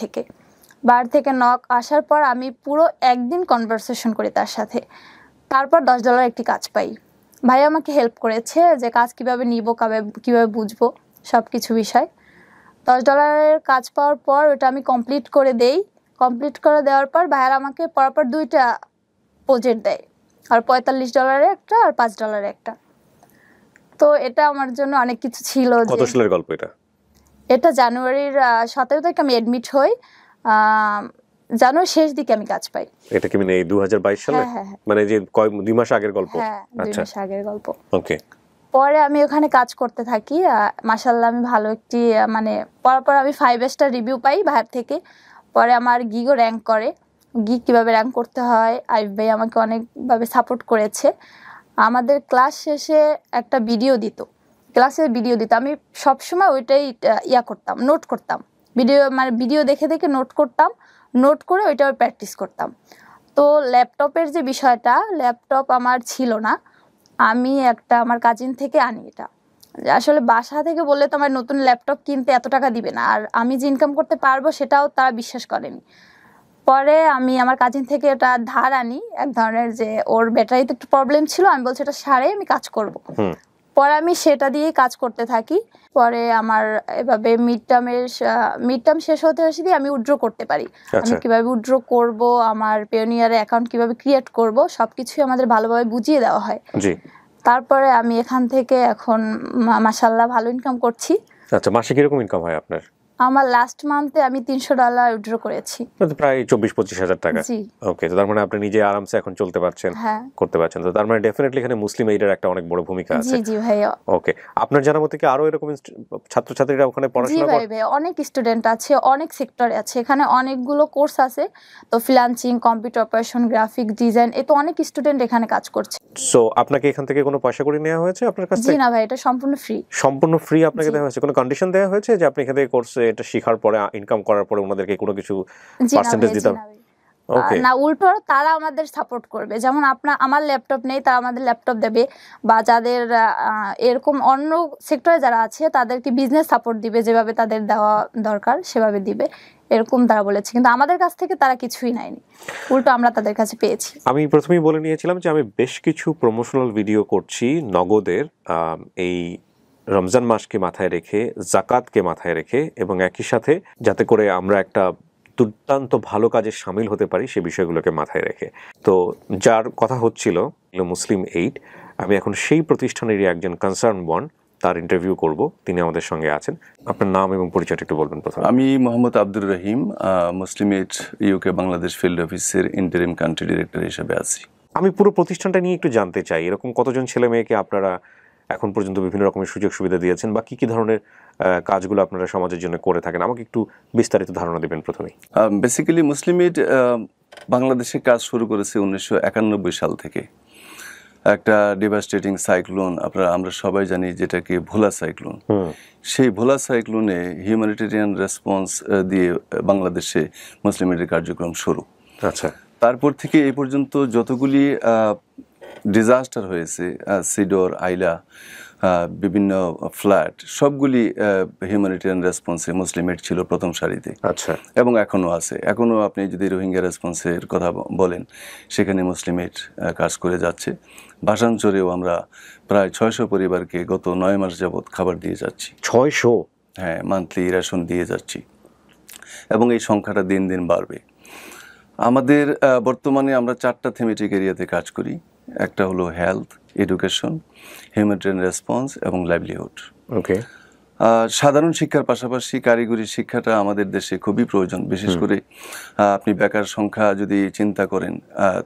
থেকে নক আসার পর আমি পুরো একদিন কনভারসেশন করি তার সাথে। তারপর $10 একটি কাজ পাই। ভাই আমাকে হেল্প করেছে যে কাজ কিভাবে নিব, কিভাবে বুঝবো, সব কিছু বিষয়। $10 কাজ পাওয়ার পর ওটা আমি কমপ্লিট করে দেওয়ার পর ভাইয়ার আমাকে পরপর 2টা প্রজেক্ট দেয়, আর $45 একটা আর $5 একটা। তো এটা আমার জন্য অনেক কিছু ছিল। কত সালের গল্প এটা? এটা জানুয়ারির 17 তারিখে আমি অ্যাডমিট হই, জানুয়ারি শেষ দিকে আমি কাজ পাই। এটা কি মানে 2022 সালে? মানে যে 2 মাস আগের গল্প? হ্যাঁ, 2 মাস আগের গল্প। ওকে। পরে আমি ওখানে কাজ করতে থাকি, মাশাআল্লাহ আমি ভালো একটি মানে পরপর আমি 5 স্টার রিভিউ পাই বাইরে থেকে। পরে আমার গিগও র্যাঙ্ক করে। গিগ কীভাবে র্যাঙ্ক করতে হয় আরিফ ভাই আমাকে অনেকভাবে সাপোর্ট করেছে। আমাদের ক্লাস শেষে একটা ভিডিও দিত, আমি সবসময় ওইটাই করতাম, নোট করতাম। ভিডিও দেখে নোট করে ওইটা প্র্যাকটিস করতাম। তো ল্যাপটপের যে বিষয়টা, ল্যাপটপ আমার ছিল না, আমি আমার কাজিন থেকে আনি। এটা আসলে বাসা থেকে বললে তো আমার নতুন ল্যাপটপ কিনতে এত টাকা দিবে না, আর আমি যে ইনকাম করতে পারবো সেটাও তারা বিশ্বাস করেনি। পরে আমি আমার কাজিন থেকে এটা ধার আনি, এক ধরনের, যে ওর ব্যাটারিতে একটু প্রবলেম ছিল, আমি বলছি এটা সারে আমি কাজ করব। পরে আমি সেটা দিয়েই কাজ করতে থাকি। পরে আমার এভাবে মিড টার্ম শেষ হতে দিয়ে আমি উইথড্র করতে পারি। আমি কিভাবে উইথড্র করব, আমার পেওনিয়ারে অ্যাকাউন্ট কিভাবে ক্রিয়েট করব, সবকিছুই আমাদের ভালোভাবে বুঝিয়ে দেওয়া হয়। তারপরে আমি এখান থেকে এখন মাশাআল্লাহ ভালো ইনকাম করছি। আচ্ছা, মাসে কিরকম ইনকাম হয় আপনার? আমার লাস্ট মান্থে আমি $300 উইথড্র করেছি, প্রায় 24-25 হাজার টাকা। ওকে, তো তার মানে আপনি নিজে আরামসে এখন চলতে পারছেন, করতে পারছেন। তো তার মানে ডেফিনেটলি এখানে মুসলিম এইডের একটা অনেক বড় ভূমিকা আছে। জি ভাইয়া। ওকে, আপনার জানা মতে কি আরো এরকম ছাত্রছাত্রীরা ওখানে পড়াশোনা করে? জি ভাই, অনেক স্টুডেন্ট আছে, অনেক সেক্টরে আছে, এখানে অনেকগুলো কোর্স আছে। তো freelancing, computer operation, graphic design, এ তো অনেক স্টুডেন্ট এখানে কাজ করছে। সো আপনাকে এখান থেকে কোনো পয়সা করে নেওয়া হয়েছে আপনার কাছ থেকে? জি না ভাই, এটা সম্পূর্ণ ফ্রি। সম্পূর্ণ ফ্রি আপনাকে দেওয়া হয়েছে? কোনো কন্ডিশন দেওয়া হয়েছে যে আপনি এখান থেকে কোর্সে এটা শেখার পরে, ইনকাম করার পরে ওনাদেরকে কোনো কিছু পার্সেন্টেজ দিতে হবে? না, উল্টো তারা আমাদের সাপোর্ট করবে। যেমন আমার ল্যাপটপ নেই, তারা আমাদের ল্যাপটপ দেবে, বা যাদের এরকম অন্য সেক্টরে যারা আছে তাদেরকে বিজনেস সাপোর্ট দিবে, যেভাবে তাদের দেওয়া দরকার সেভাবে দিবে, এরকম তারা বলেছে। কিন্তু আমাদের কাছ থেকে তারা কিছুই নেয়নি, উল্টো আমরা তাদের কাছে পেয়েছি। আমি প্রথমেই বলে নিয়েছিলাম যে আমি বেশ কিছু প্রমোশনাল ভিডিও করছি নগদের এই রমজান মাসকে মাথায় রেখে, জাকাতকে মাথায় রেখে এবং একই সাথে যাতে করে আমরা একটা দুর্দান্ত ভালো কাজে সামিল হতে পারি সে বিষয়গুলোকে মাথায় রেখে। তো যার কথা হচ্ছিল মুসলিম এইড, আমি এখন সেই প্রতিষ্ঠানেরই একজন কনসার্ন ওয়ান, তার ইন্টারভিউ করব। তিনি আমাদের সঙ্গে আছেন। আপনার নাম এবং পরিচয়টা একটু বলবেন প্রথমে। আমি মোহাম্মদ আব্দুর রহিম, মুসলিম এইড ইউকে বাংলাদেশ ফিল্ড অফিসের ইন্টারিম কান্ট্রি ডিরেক্টর হিসেবে আছি। আমি পুরো প্রতিষ্ঠানটা নিয়ে একটু জানতে চাই, এরকম কতজন ছেলে মেয়েকে আপনারা এখন পর্যন্ত বিভিন্ন রকমের সুযোগ সুবিধা দিয়েছেন বা কি কি ধরনের কাজগুলো আপনারা সমাজের জন্য করে থাকেন, আমাকে একটু বিস্তারিত ধারণা দেবেন প্রথমেই। বেসিক্যালি মুসলিম এইড বাংলাদেশে কাজ শুরু করেছে 1991 সাল থেকে। একটা ডিভাস্টেটিং সাইক্লোন আমরা সবাই জানি, যেটাকে ভোলা সাইক্লোন। সেই ভোলা সাইক্লোনে হিউম্যানিটেরিয়ান রেসপন্স দিয়ে বাংলাদেশে মুসলিম এইডের কার্যক্রম শুরু। আচ্ছা। তারপর থেকে এই পর্যন্ত যতগুলি ডিজাস্টার হয়েছে, সিডর, আইলা, বিভিন্ন ফ্ল্যাট, সবগুলি হিউম্যানিটেরিয়ান রেসপন্সে মুসলিম এইড ছিল প্রথম সারিতে। আচ্ছা। এবং এখনও আছে। এখনও আপনি যদি রোহিঙ্গা রেসপন্সের কথা বলেন, সেখানে মুসলিম এইড কাজ করে যাচ্ছে। ভাষাঞ্চরেও আমরা প্রায় 600 পরিবারকে গত 9 মাস যাবৎ খাবার দিয়ে যাচ্ছি। 600? হ্যাঁ, মান্থলি রেশন দিয়ে যাচ্ছি এবং এই সংখ্যাটা দিন দিন বাড়বে। আমাদের বর্তমানে আমরা 4টা থিমেটিক এরিয়াতে কাজ করি। একটা হলো হেলথ, এডুকেশন, হিউম্যানিটেরিয়ান রেসপন্স এবং লাইভলিহুড। ওকে। সাধারণ শিক্ষার পাশাপাশি কারিগরি শিক্ষাটা আমাদের দেশে খুবই প্রয়োজন। বিশেষ করে আপনি বেকার সংখ্যা যদি চিন্তা করেন,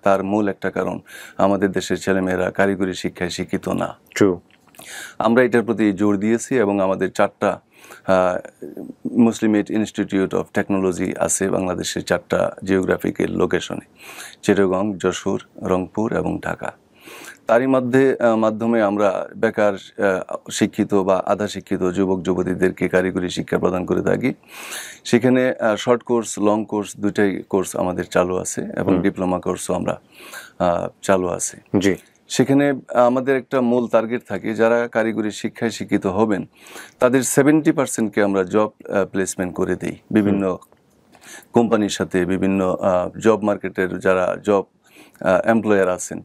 তার মূল একটা কারণ আমাদের দেশের ছেলেমেয়েরা কারিগরি শিক্ষায় শিক্ষিত না। ট্রু। আমরা এটার প্রতি জোর দিয়েছি এবং আমাদের 4টা মুসলিম এইড ইনস্টিটিউট অফ টেকনোলজি আছে বাংলাদেশের 4টা জিওগ্রাফিক্যাল লোকেশনে: চিটাগং, যশোর, রংপুর এবং ঢাকা। তারই মাধ্যমে আমরা বেকার শিক্ষিত বা আধা শিক্ষিত যুবক যুবতীদেরকে কারিগরি শিক্ষা প্রদান করে থাকি। সেখানে শর্ট কোর্স, লং কোর্স দুইটাই কোর্স আমাদের চালু আছে এবং ডিপ্লোমা কোর্সও আমরা চালু আছে। জি। সেখানে আমাদের একটা মূল টার্গেট থাকে, যারা কারিগরি শিক্ষায় শিক্ষিত হবেন তাদের 70%কে আমরা জব প্লেসমেন্ট করে দিই বিভিন্ন কোম্পানির সাথে। বিভিন্ন জব মার্কেটের যারা জব এমপ্লয়ার আছেন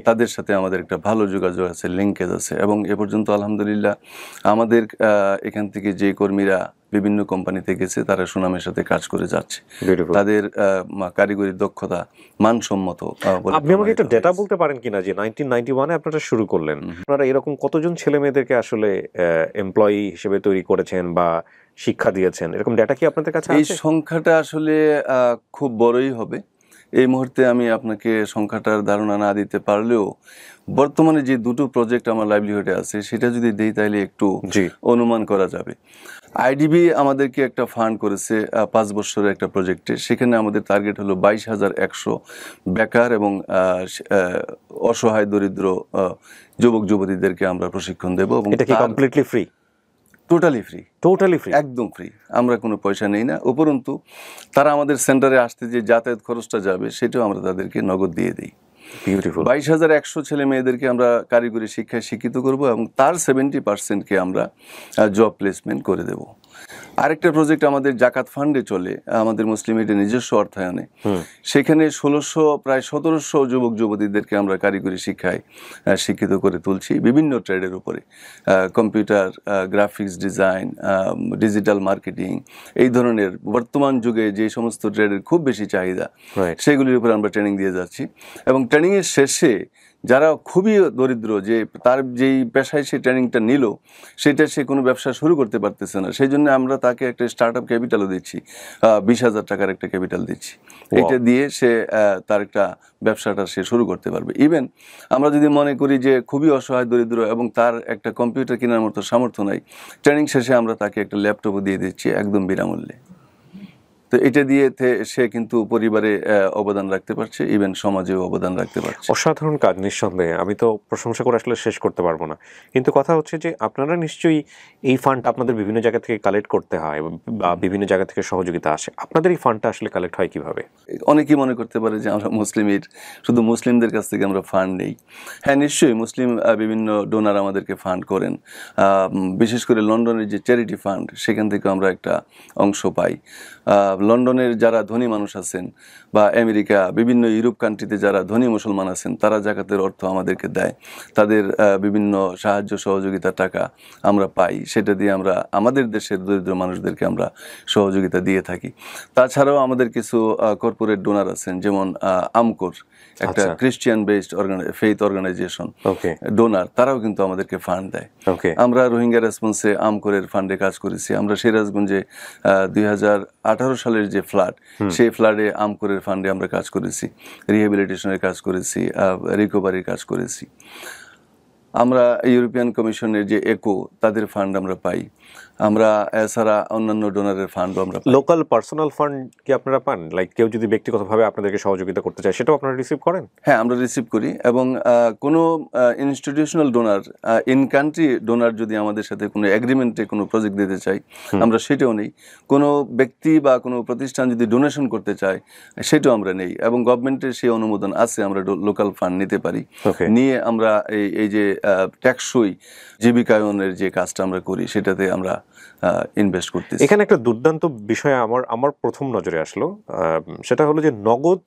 তাদের সাথে আমাদের একটা ভালো যোগাযোগ আছে, লিঙ্কেজ আছে। এবং এ পর্যন্ত আলহামদুলিল্লাহ আমাদের এখান থেকে যে কর্মীরা বিভিন্ন কোম্পানিতে গেছে তারা সুনামের সাথে কাজ করে যাচ্ছে। তাদের কারিগরি দক্ষতা মানসম্মত। আপনি আমাকে একটু ডেটা বলতে পারেন কিনা যে 1991-এ আপনারা শুরু করলেন, আপনারা এরকম কতজন ছেলে মেয়েদেরকে আসলে এমপ্লয়ি হিসেবে তৈরি করেছেন বা শিক্ষা দিয়েছেন, এরকম ডেটা কি আপনাদের কাছে আছে? এই সংখ্যাটা আসলে খুব বড়ই হবে। এই মুহূর্তে আমি আপনাকে সংখ্যাটার ধারণা না দিতে পারলেও বর্তমানে যে 2টো প্রজেক্ট আমার লাইভলিহুডে আছে সেটা যদি দেই তাহলে একটু অনুমান করা যাবে। আইডিবি আমাদেরকে একটা ফান্ড করেছে 5 বছরের একটা প্রজেক্টে। সেখানে আমাদের টার্গেট হলো 22,100 বেকার এবং অসহায় দরিদ্র যুবক যুবতীদেরকে আমরা প্রশিক্ষণ দেব। এবং এটা কি completely free? Totally free. Totally free? একদম ফ্রি। আমরা কোনো পয়সা নেই না। উপরন্তু তারা আমাদের সেন্টারে আসতে যে যাতায়াত খরচটা যাবে সেটাও আমরা তাদেরকে নগদ দিয়ে দিই। 22,100 ছেলে মেয়েদেরকে আমরা কারিগরি শিক্ষায় শিক্ষিত করব এবং তার 70%কে আমরা জব প্লেসমেন্ট করে দেব। আরেকটা প্রজেক্ট আমাদের জাকাত ফান্ডে চলে, আমাদের মুসলিম এইডের নিজস্ব অর্থায়নে। সেখানে 1600 প্রায় 1700 যুবক যুবতীদেরকে আমরা কারিগরি শিক্ষায় শিক্ষিত করে তুলছি বিভিন্ন ট্রেডের উপরে। Computer, graphics design, digital marketing, এই ধরনের বর্তমান যুগে যে সমস্ত ট্রেডের খুব বেশি চাহিদা সেগুলির উপরে আমরা ট্রেনিং দিয়ে যাচ্ছি। এবং ট্রেনিংয়ের শেষে যারা খুবই দরিদ্র, যে তার যেই পেশায় সে ট্রেনিংটা নিল সেটা সে কোনো ব্যবসা শুরু করতে পারতেছে না, সেই জন্য আমরা তাকে একটা স্টার্ট আপ ক্যাপিটালও দিচ্ছি, 20,000 টাকার একটা ক্যাপিটাল দিচ্ছি। এটা দিয়ে সে তার একটা ব্যবসাটা সে শুরু করতে পারবে। ইভেন আমরা যদি মনে করি যে খুবই অসহায় দরিদ্র এবং তার একটা কম্পিউটার কেনার মতো সামর্থ্য নাই, ট্রেনিং শেষে আমরা তাকে একটা ল্যাপটপও দিয়ে দিচ্ছি একদম বিনামূল্যে। তো এটা দিয়ে সে কিন্তু পরিবারে অবদান রাখতে পারছে, ইভেন সমাজেও অবদান রাখতে পারছে। অসাধারণ কাজ নিঃসন্দেহে, আমি তো প্রশংসা করে আসলে শেষ করতে পারবো না। কিন্তু কথা হচ্ছে যে আপনারা নিশ্চয়ই এই ফান্ডটা আপনাদের বিভিন্ন জায়গা থেকে কালেক্ট করতে হয় বা বিভিন্ন জায়গা থেকে সহযোগিতা আসে, আপনাদের এই ফান্ডটা আসলে কালেক্ট হয় কিভাবে? অনেকেই মনে করতে পারে যে আমরা মুসলিম এইড শুধু মুসলিমদের কাছ থেকে আমরা ফান্ড নেই। হ্যাঁ, নিশ্চয়ই মুসলিম বিভিন্ন ডোনার আমাদেরকে ফান্ড করেন। বিশেষ করে লন্ডনের যে চ্যারিটি ফান্ড সেখান থেকে আমরা একটা অংশ পাই। লন্ডনের যারা ধনী মানুষ আছেন বা আমেরিকা বিভিন্ন ইউরোপ কান্ট্রিতে যারা ধনী মুসলমান আছেন তারা জাকাতের অর্থ আমাদেরকে দেয়, তাদের বিভিন্ন সাহায্য সহযোগিতা টাকা আমরা পাই, সেটা দিয়ে আমরা আমাদের দেশের দরিদ্র মানুষদেরকে আমরা সহযোগিতা দিয়ে থাকি। তাছাড়াও আমাদের কিছু কর্পোরেট ডোনার আছেন, যেমন আমকোর একটা Christian based faith organization donor, তারাও কিন্তু আমাদেরকে ফান্ড দেয়। আমরা রোহিঙ্গা রেসপন্সে আমকোরের ফান্ডে কাজ করেছি। আমরা সিরাজগঞ্জে 2018 সালের যে ফ্লাড, সেই ফ্লাডে আমকোরের ফান্ডে আমরা কাজ করেছি, রিহ্যাবিলিটেশনের কাজ করেছি, রিকভারির কাজ করেছি। আমরা ইউরোপিয়ান কমিশনের যে একো, তাদের ফান্ড আমরা পাই। আমরা এছাড়া অন্যান্য ডোনারের ফান্ডও আমরা পাই। লোকাল পার্সোনাল ফান্ড কি আপনারা পান? লাইক কেউ যদি ব্যক্তিগতভাবে আপনাদেরকে সহযোগিতা করতে চায়, সেটাও আপনারা রিসিভ করেন? হ্যাঁ, আমরা রিসিভ করি। এবং কোনো institutional donor, in country donor যদি আমাদের সাথে কোনো এগ্রিমেন্টে কোনো প্রজেক্ট দিতে চাই, আমরা সেটাও নেই। কোনো ব্যক্তি বা কোনো প্রতিষ্ঠান যদি ডোনেশন করতে চায়, সেটাও আমরা নেই। এবং গভর্নমেন্টের সেই অনুমোদন আছে, আমরা লোকাল ফান্ড নিতে পারি। নিয়ে আমরা এই যে ট্যাক্সই জীবিকায়নের যে কাজটা আমরা করি, সেটাতে আমরা ইনভেস্ট করতেছি। এখানে একটা দুর্দান্ত বিষয় আমার প্রথম নজরে আসলো, সেটা হলো যে নগদ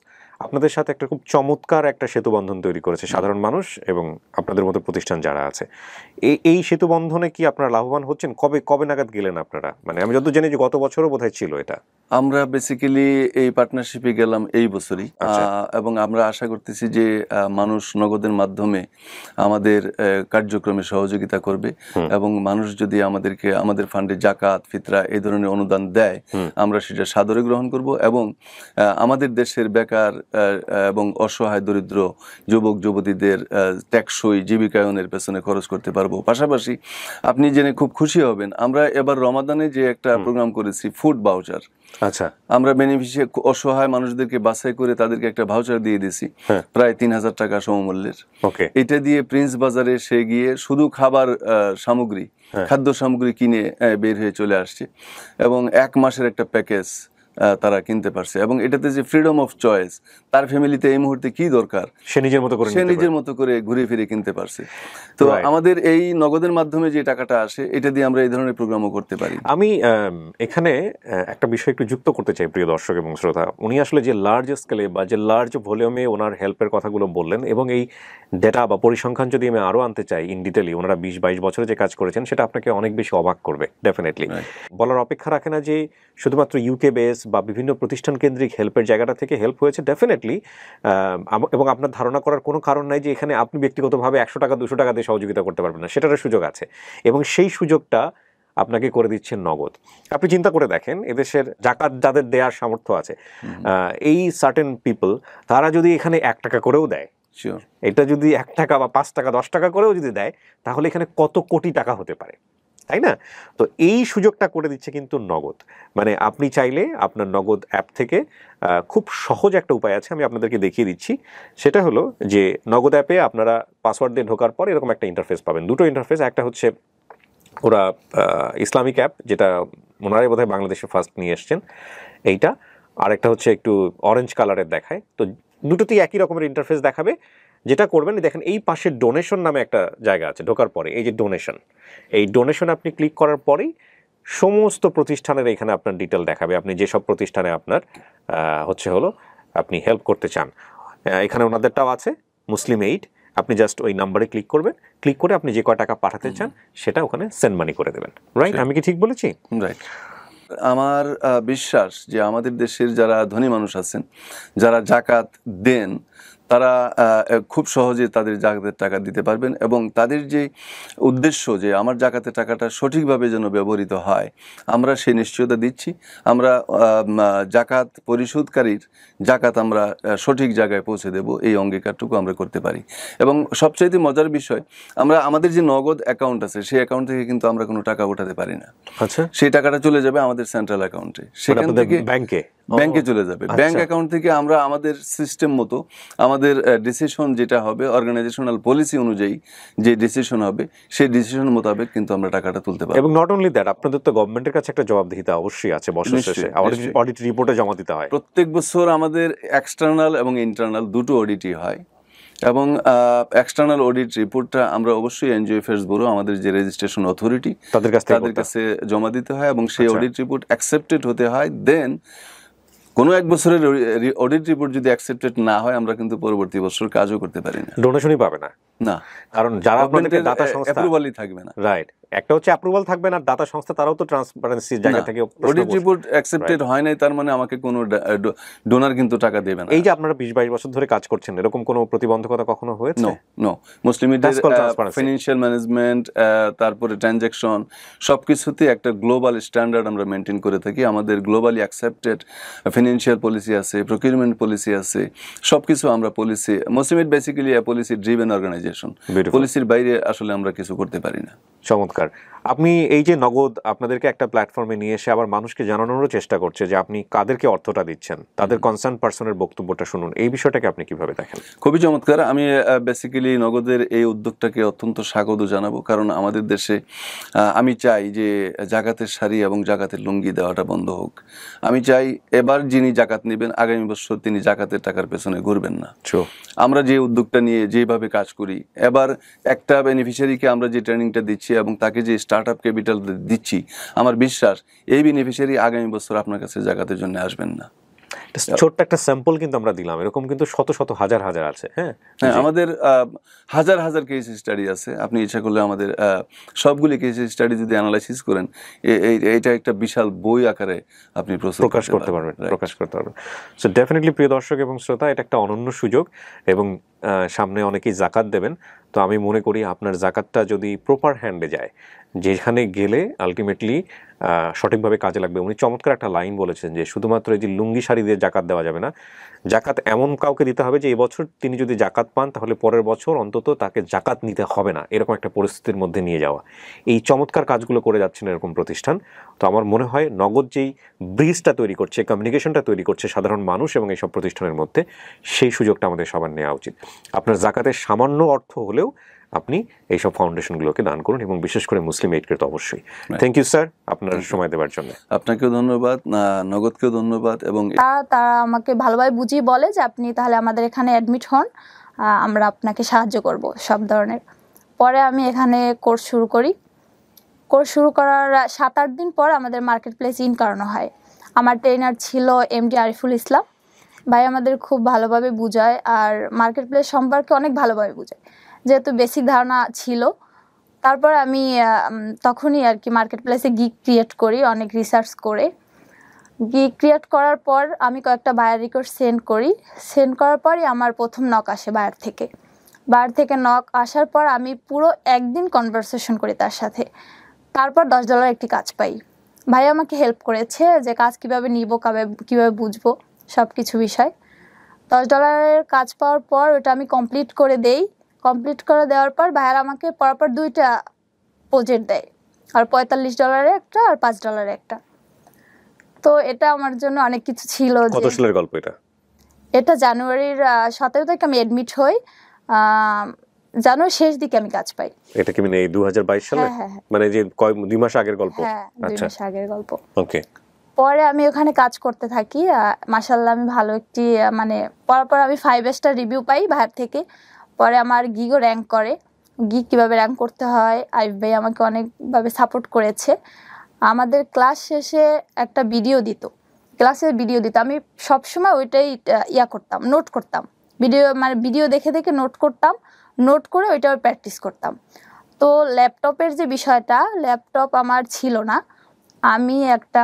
আপনাদের সাথে একটা খুব চমৎকার একটা সেতুবন্ধন তৈরি করেছে সাধারণ মানুষ এবং আপনাদের মতো প্রতিষ্ঠান যারা আছে। এই সেতুবন্ধনে কি আপনারা লাভবান হচ্ছেন? কবে নাগাদ গেলেন আপনারা? মানে আমি যত জানি যে গত বছরও বোধহয় ছিল এটা। আমরা বেসিক্যালি এই পার্টনারশিপে গেলাম এই বছরই, এবং আমরা আশা করতেছি যে মানুষ নগদের মাধ্যমে আমাদের কার্যক্রমে সহযোগিতা করবে, এবং মানুষ যদি আমাদের ফান্ডে জাকাত, ফিতরা এই ধরনের অনুদান দেয়, আমরা সেটা সাদরে গ্রহণ করব, এবং আমাদের দেশের বেকার এবং অসহায় দরিদ্র যুবক যুবতীদের টেকসই জীবিকায়নের পেছনে খরচ করতে পারবো। পাশাপাশি আপনি জেনে খুব খুশি হবেন, আমরা এবার রমাদানে যে একটা প্রোগ্রাম করেছি, ফুড ভাউচার। আচ্ছা, আমরা বেনিফিশিয়ারি অসহায় মানুষদেরকে বাছাই করে তাদেরকে একটা ভাউচার দিয়ে দিছি, প্রায় 3000 টাকা সমমূল্যের। এটা দিয়ে প্রিন্স বাজারে সে গিয়ে শুধু খাবার সামগ্রী, খাদ্য সামগ্রী কিনে বের হয়ে চলে আসছে, এবং 1 মাসের একটা প্যাকেজ তারা কিনতে পারছে। এবং এটাতে যে ফ্রিডম অফ চয়েস, তার ফ্যামিলিতে এই মুহূর্তে কি দরকার সে নিজের মতো করে ঘুরে ফিরে কিনতে পারছে। তো আমাদের এই নগদের মাধ্যমে যে টাকাটা আসে, এটা দিয়ে আমরা এই ধরনের প্রোগ্রামও করতে পারি। আমি এখানে একটা বিষয় একটু যুক্ত করতে চাই প্রিয় দর্শক এবং শ্রোতা। উনি আসলে যে লার্জ স্কেলে বা যে লার্জ ভলিউমে ওনার হেল্পের কথাগুলো বললেন, এবং এই ডেটা বা পরিসংখ্যান যদি আমি আরও আনতে চাই ইন ডিটেলি, ওনারা 20-22 বছরে যে কাজ করেছেন, সেটা আপনাকে অনেক বেশি অবাক করবে ডেফিনেটলি। বলার অপেক্ষা রাখে না যে শুধুমাত্র ইউকে বেস বা বিভিন্ন প্রতিষ্ঠান কেন্দ্রিক হেল্পের জায়গাটা থেকে হেল্প হয়েছে ডেফিনেটলি, এবং আপনার ধারণা করার কোনো কারণ নাই যে এখানে আপনি ব্যক্তিগতভাবে 100 টাকা 200 টাকা দিয়ে সহযোগিতা করতে পারবেন না, সেটারও সুযোগ আছে, এবং সেই সুযোগটা আপনাকে করে দিচ্ছেন নগদ। আপনি চিন্তা করে দেখেন, এদেশের জাকাত যাদের দেওয়ার সামর্থ্য আছে, এই সার্টেন পিপল, তারা যদি এখানে 1 টাকা করেও দেয়, এটা যদি 1 টাকা বা 5 টাকা 10 টাকা করেও যদি দেয়, তাহলে এখানে কত কোটি টাকা হতে পারে, তাই না? তো এই সুযোগটা করে দিচ্ছে কিন্তু নগদ। মানে আপনি চাইলে আপনার নগদ অ্যাপ থেকে খুব সহজ একটা উপায় আছে, আমি আপনাদেরকে দেখিয়ে দিচ্ছি। সেটা হলো যে নগদ অ্যাপে আপনারা পাসওয়ার্ড দিয়ে ঢোকার পর এরকম একটা ইন্টারফেস পাবেন, দুটো ইন্টারফেস। একটা হচ্ছে ওরা ইসলামিক অ্যাপ, যেটা ওনারাই বোধহয় বাংলাদেশে ফার্স্ট নিয়ে এসছেন এইটা, আর একটা হচ্ছে একটু অরেঞ্জ কালারের দেখায়। তো দুটোতেই একই রকমের ইন্টারফেস দেখাবে। যেটা করবেন, দেখেন এই পাশে ডোনেশন নামে একটা জায়গা আছে, ঢোকার পরে এই যে ডোনেশন, এই ডোনেশন আপনি ক্লিক করার পরেই সমস্ত প্রতিষ্ঠানের এখানে আপনার ডিটেল দেখাবে, আপনি যেসব প্রতিষ্ঠানে আপনার আপনি হেল্প করতে চান। এখানে ওনাদেরটাও আছে, মুসলিম এইড। আপনি জাস্ট ওই নাম্বারে ক্লিক করবেন, ক্লিক করে আপনি যে কয় টাকা পাঠাতে চান সেটা ওখানে সেন্ড মানি করে দেবেন। রাইট? আমি কি ঠিক বলেছি? রাইট। আমার বিশ্বাস যে আমাদের দেশের যারা ধনী মানুষ আছেন, যারা জাকাত দেন, তারা খুব সহজে তাদের জাকাতের টাকা দিতে পারবেন, এবং তাদের যে উদ্দেশ্য যে আমার জাকাতের টাকাটা সঠিকভাবে যেন ব্যবহৃত হয়, আমরা সেই নিশ্চয়তা দিচ্ছি। আমরা জাকাত পরিশোধকারীর জাকাত আমরা সঠিক জায়গায় পৌঁছে দেব, এই অঙ্গীকারটুকু আমরা করতে পারি। এবং সবচাইতে মজার বিষয়, আমাদের যে নগদ অ্যাকাউন্ট আছে, সেই অ্যাকাউন্ট থেকে কিন্তু আমরা কোনো টাকা উঠাতে পারি না। আচ্ছা, সেই টাকাটা চলে যাবে আমাদের সেন্ট্রাল অ্যাকাউন্টে, সেখান থেকে ব্যাংকে চলে যাবে। ব্যাংক অ্যাকাউন্ট থেকে আমরা আমাদের সিস্টেম মতো, আমাদের ডিসিশন যেটা হবে, অর্গানাইজেশনাল পলিসি অনুযায়ী যে ডিসিশন হবে, সেই ডিসিশন মোতাবেক কিন্তু আমরা টাকাটা তুলতে পারবো। এবং নট অনলি দ্যাট, আপনাদের তো গভর্নমেন্টের কাছে একটা জবাবদিহিতা অবশ্যই আছে, বছর শেষে অডিট রিপোর্টে জমা দিতে হয়। প্রত্যেক বছর আমাদের এক্সটার্নাল এবং ইন্টারনাল দুটো অডিটই হয়, এবং এক্সটার্নাল অডিট রিপোর্টটা আমরা অবশ্যই এনজিও অ্যাফেয়ার্স ব্যুরো, আমাদের যে রেজিস্ট্রেশন অথরিটি, তাদের কাছে জমা দিতে হয়, এবং সেই অডিট রিপোর্ট অ্যাকসেপ্টেড হতে হয়। দেন কোনো এক বছরের অডিট রিপোর্ট যদি অ্যাকসেপ্টেড না হয় আমরা কিন্তু পরবর্তী বছর কাজও করতে পারি না। ডোনেশনই পাবে না, না, কারণ যারা আপনাদেরকে দাতা সংস্থা অ্যাপ্রুভালই থাকবে না। রাইট, একটা হচ্ছে অ্যাপ্রুভাল থাকবে না, দাতা সংস্থা তারাও তো ট্রান্সপারেন্সির জায়গা থেকে অডিট রিপোর্ট অ্যাকসেপ্টেড হয় নাই তার মানে আমাকে কোনো ডোনার কিন্তু টাকা দেবে না। এই যে আপনারা 20-22 বছর ধরে কাজ করছেন, এরকম কোনো প্রতিবন্ধকতা কখনো হয়েছে? নো, মুসলিম ফাইন্যান্সিয়াল ম্যানেজমেন্ট, তারপরে ট্রানজ্যাকশন সবকিছুতে একটা গ্লোবাল স্ট্যান্ডার্ড আমরা মেনটেন করে থাকি। আমাদের গ্লোবালি অ্যাকসেপ্টেড ফাইন্যান্সিয়াল পলিসি আছে, প্রকিউরমেন্ট পলিসি আছে, সবকিছু আমরা পলিসি, মুসলিম বেসিক্যালি পলিসি ড্রিভেন অর্গানাইজেশন, পলিসির বাইরে আসলে আমরা কিছু করতে পারি না। চমৎকার। আপনি এই যে নগদ আপনাদেরকে একটা প্ল্যাটফর্মে নিয়ে এসে আবার মানুষকে জানানোরও চেষ্টা করছে যে আপনি কাদেরকে অর্থটা দিচ্ছেন, তাদের কনসার্ন পার্সনের বক্তব্যটা শুনুন, এই বিষয়টাকে আপনি কিভাবে দেখেন? খুবই চমৎকার। আমি বেসিক্যালি নগদের এই উদ্যোগটাকে অত্যন্ত স্বাগত জানাবো, কারণ আমাদের দেশে আমি চাই যে জাকাতের শাড়ি এবং জাকাতের লুঙ্গি দেওয়াটা বন্ধ হোক। আমি চাই এবার যিনি জাকাত নেবেন আগামী বছর তিনি জাকাতের টাকার পেছনে ঘুরবেন না। আমরা যে উদ্যোগটা নিয়ে যেভাবে কাজ করি, এবার একটা বেনিফিশিয়ারিকে আমরা যে ট্রেনিংটা দিচ্ছি এবং তাকে যে স্টার্ট আপ ক্যাপিটাল দিচ্ছি, আমার বিশ্বাস এই বেনিফিশিয়ারি আগামী বছর আপনার কাছে জাকাতের জন্য আসবেন না। ছোট্ট একটা স্যাম্পল কিন্তু আমরা দিলাম, এরকম কিন্তু শত শত হাজার হাজার আছে। হ্যাঁ, আমাদের হাজার হাজার কেস স্টাডি আছে। আপনি ইচ্ছা করলে আমাদের সবগুলি কেস স্টাডি যদি অ্যানালাইসিস করেন, এটা একটা বিশাল বই আকারে আপনি প্রকাশ করতে পারবেন। সো ডেফিনেটলি প্রিয় দর্শক এবং শ্রোতা, এটা একটা অনন্য সুযোগ এবং সামনে অনেকেই জাকাত দেবেন। তো আমি মনে করি আপনার জাকাতটা যদি প্রপার হ্যান্ডে যায়, যেখানে গেলে আলটিমেটলি সঠিকভাবে কাজে লাগবে। উনি চমৎকার একটা লাইন বলেছেন যে শুধুমাত্র এই যে লুঙ্গি শাড়ি দিয়ে জাকাত দেওয়া যাবে না, জাকাত এমন কাউকে দিতে হবে যে এবছর তিনি যদি জাকাত পান তাহলে পরের বছর অন্তত তাকে জাকাত নিতে হবে না, এরকম একটা পরিস্থিতির মধ্যে নিয়ে যাওয়া। এই চমৎকার কাজগুলো করে যাচ্ছেন এরকম প্রতিষ্ঠান। তো আমার মনে হয় নগদ যেই ব্রিজটা তৈরি করছে, কমিউনিকেশনটা তৈরি করছে সাধারণ মানুষ এবং এইসব প্রতিষ্ঠানের মধ্যে, সেই সুযোগটা আমাদের সবার নেওয়া উচিত। আপনার জাকাতের সামান্য অর্থ হলেও আপনি এইসব ফাউন্ডেশনগুলোকে দান করুন এবং বিশেষ করে মুসলিম এইডকে তো অবশ্যই। থ্যাংক ইউ স্যার আপনার সময় দেওয়ার জন্য। আপনাকেও ধন্যবাদ, নগদকেও ধন্যবাদ। এবং তারা আমাকে ভালোভাবে বুঝিয়ে বলে যে আপনি তাহলে আমাদের এখানে অ্যাডমিট হন, আমরা আপনাকে সাহায্য করব সব ধরনের। পরে আমি এখানে কোর্স শুরু করি। কোর্স শুরু করার 7-8 দিন পর আমাদের মার্কেট প্লেস ইন করানো হয়। আমার ট্রেনার ছিল এমডি আরিফুল ইসলাম ভাই, আমাদের খুব ভালোভাবে বুঝায় আর মার্কেট প্লেস সম্পর্কে অনেক ভালোভাবে বুঝায়, যেহেতু বেসিক ধারণা ছিল। তারপর আমি তখনই আর কি মার্কেট প্লেসে গিগ ক্রিয়েট করি, অনেক রিসার্চ করে। গিগ ক্রিয়েট করার পর আমি কয়েকটা বায়ার রিকোয়েস্ট সেন্ড করি। সেন্ড করার পরই আমার প্রথম নক আসে বায়ার থেকে নক আসার পর আমি পুরো একদিন কনভারসেশন করি তার সাথে। তারপর $10 একটি কাজ পাই। ভাই আমাকে হেল্প করেছে যে কাজ কিভাবে নিব, কীভাবে বুঝবো, সব কিছু বিষয়। $10 কাজ পাওয়ার পর ওটা আমি কমপ্লিট করে দেই। কমপ্লিট করে দেওয়ার পর ভাইয়ার আমাকে পরপর 2টা প্রজেক্ট দেয়, আর $45 একটা আর $5 একটা। তো এটা আমার জন্য অনেক কিছু ছিল। কত সালের গল্প এটা? এটা জানুয়ারির 17 তারিখে আমি অ্যাডমিট হই, জানুয়ারির শেষ দিকে আমি কাজ পাই। এটা কি মানে 2022 সালে? মানে যে 2 মাস আগের গল্প? হ্যাঁ, 2 মাস আগের গল্প। ওকে। পরে আমি ওখানে কাজ করতে থাকি। মাশাআল্লাহ আমি ভালো একটি মানে পরপর আমি 5 স্টার রিভিউ পাই ভাইয়ার থেকে। পরে আমার গিগও র্যাঙ্ক করে। গিগ কীভাবে র্যাঙ্ক করতে হয় আরিফ ভাই আমাকে অনেকভাবে সাপোর্ট করেছে। আমাদের ক্লাস শেষে একটা ভিডিও দিত, ক্লাসের ভিডিও দিত। আমি সবসময় ওইটাই করতাম, নোট করতাম। ভিডিও দেখে দেখে নোট করতাম, নোট করে ওইটা প্র্যাকটিস করতাম। তো ল্যাপটপের যে বিষয়টা, ল্যাপটপ আমার ছিল না, আমি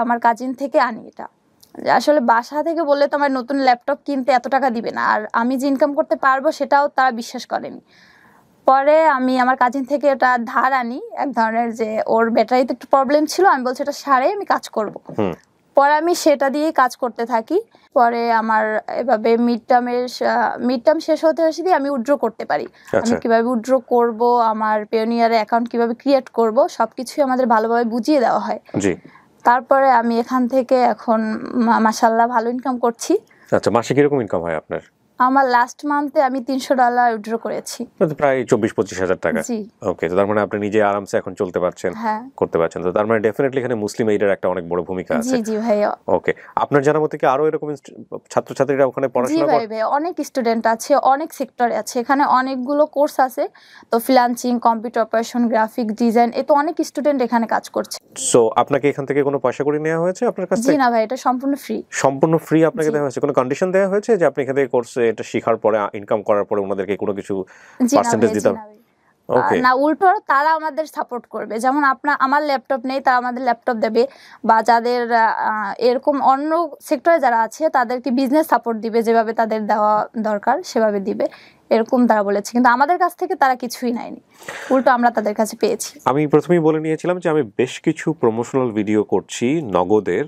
আমার কাজিন থেকে আনি। এটা আসলে বাসা থেকে বললে তো আমার নতুন ল্যাপটপ কিনতে এত টাকা দিবে না, আর আমি যে ইনকাম করতে পারবো সেটাও তারা বিশ্বাস করেনি। পরে আমি আমার কাজিন থেকে এটা ধার আনি, এক ধরনের, যে ওর ব্যাটারিতে একটু প্রবলেম ছিল, আমি বলছি এটা সারে আমি কাজ করব। পরে আমি সেটা দিয়েই কাজ করতে থাকি। পরে আমার এভাবে মিড টার্ম শেষ হতে দিয়ে আমি উইথড্র করতে পারি। আমি কিভাবে উইথড্র করব, আমার পেওনিয়ারে অ্যাকাউন্ট কিভাবে ক্রিয়েট করব, সবকিছুই আমাদের ভালোভাবে বুঝিয়ে দেওয়া হয়। তারপরে আমি এখান থেকে এখন মাশাআল্লাহ ভালো ইনকাম করছি। আচ্ছা, মাসে কিরকম ইনকাম হয় আপনার? আমার লাস্ট মান্থে আমি $300 উইথড্র করেছি। প্রায় 24-25 হাজার টাকা। জি। ওকে, তো তার মানে আপনি নিজে আরামসে এখন চলতে পারছেন, হ্যাঁ। করতে পারছেন। তো তার মানে ডেফিনেটলি এখানে মুসলিম এইডের একটা অনেক বড় ভূমিকা আছে। জি জি ভাইয়া। ওকে, আপনার জানা মতে কি আরো এরকম ছাত্রছাত্রীরা ওখানে জি পড়াশোনা ভাই করে? ভাই, অনেক স্টুডেন্ট আছে, অনেক সেক্টরে আছে, এখানে অনেকগুলো কোর্স আছে। তো freelancing, computer operation, graphic design, এ তো অনেক স্টুডেন্ট এখানে কাজ করছে। সো আপনাকে এখান থেকে কোনো পয়সা করে নেওয়া হয়েছে আপনার কাছ জি থেকে? না ভাই, এটা সম্পূর্ণ ফ্রি। সম্পূর্ণ ফ্রি আপনাকে জি। দেওয়া হয়েছে? কোনো কন্ডিশন দেওয়া হয়েছে যে আপনি এখান থেকে কোর্সে এটা শেখার পরে ইনকাম করার পরে ওনাদেরকে কোনো কিছু জি না পার্সেন্টেজ ভাই, দিতে জি হবে? না ভাই। ওকে, না, উল্টো তারা আমাদের সাপোর্ট করবে। যেমন আমার ল্যাপটপ নেই, তারা আমাদের ল্যাপটপ দেবে, বা যাদের এরকম অন্য সেক্টরে যারা আছে তাদেরকে বিজনেস সাপোর্ট দিবে, যেভাবে তাদের দেওয়া দরকার সেভাবে দিবে, এরকম তারা বলেছে। কিন্তু আমাদের কাছ থেকে তারা কিছুই নেয়নি, উল্টো আমরা তাদের কাছে পেয়েছি। আমি প্রথমেই বলে নিয়েছিলাম যে আমি বেশ কিছু প্রমোশনাল ভিডিও করছি নগদের,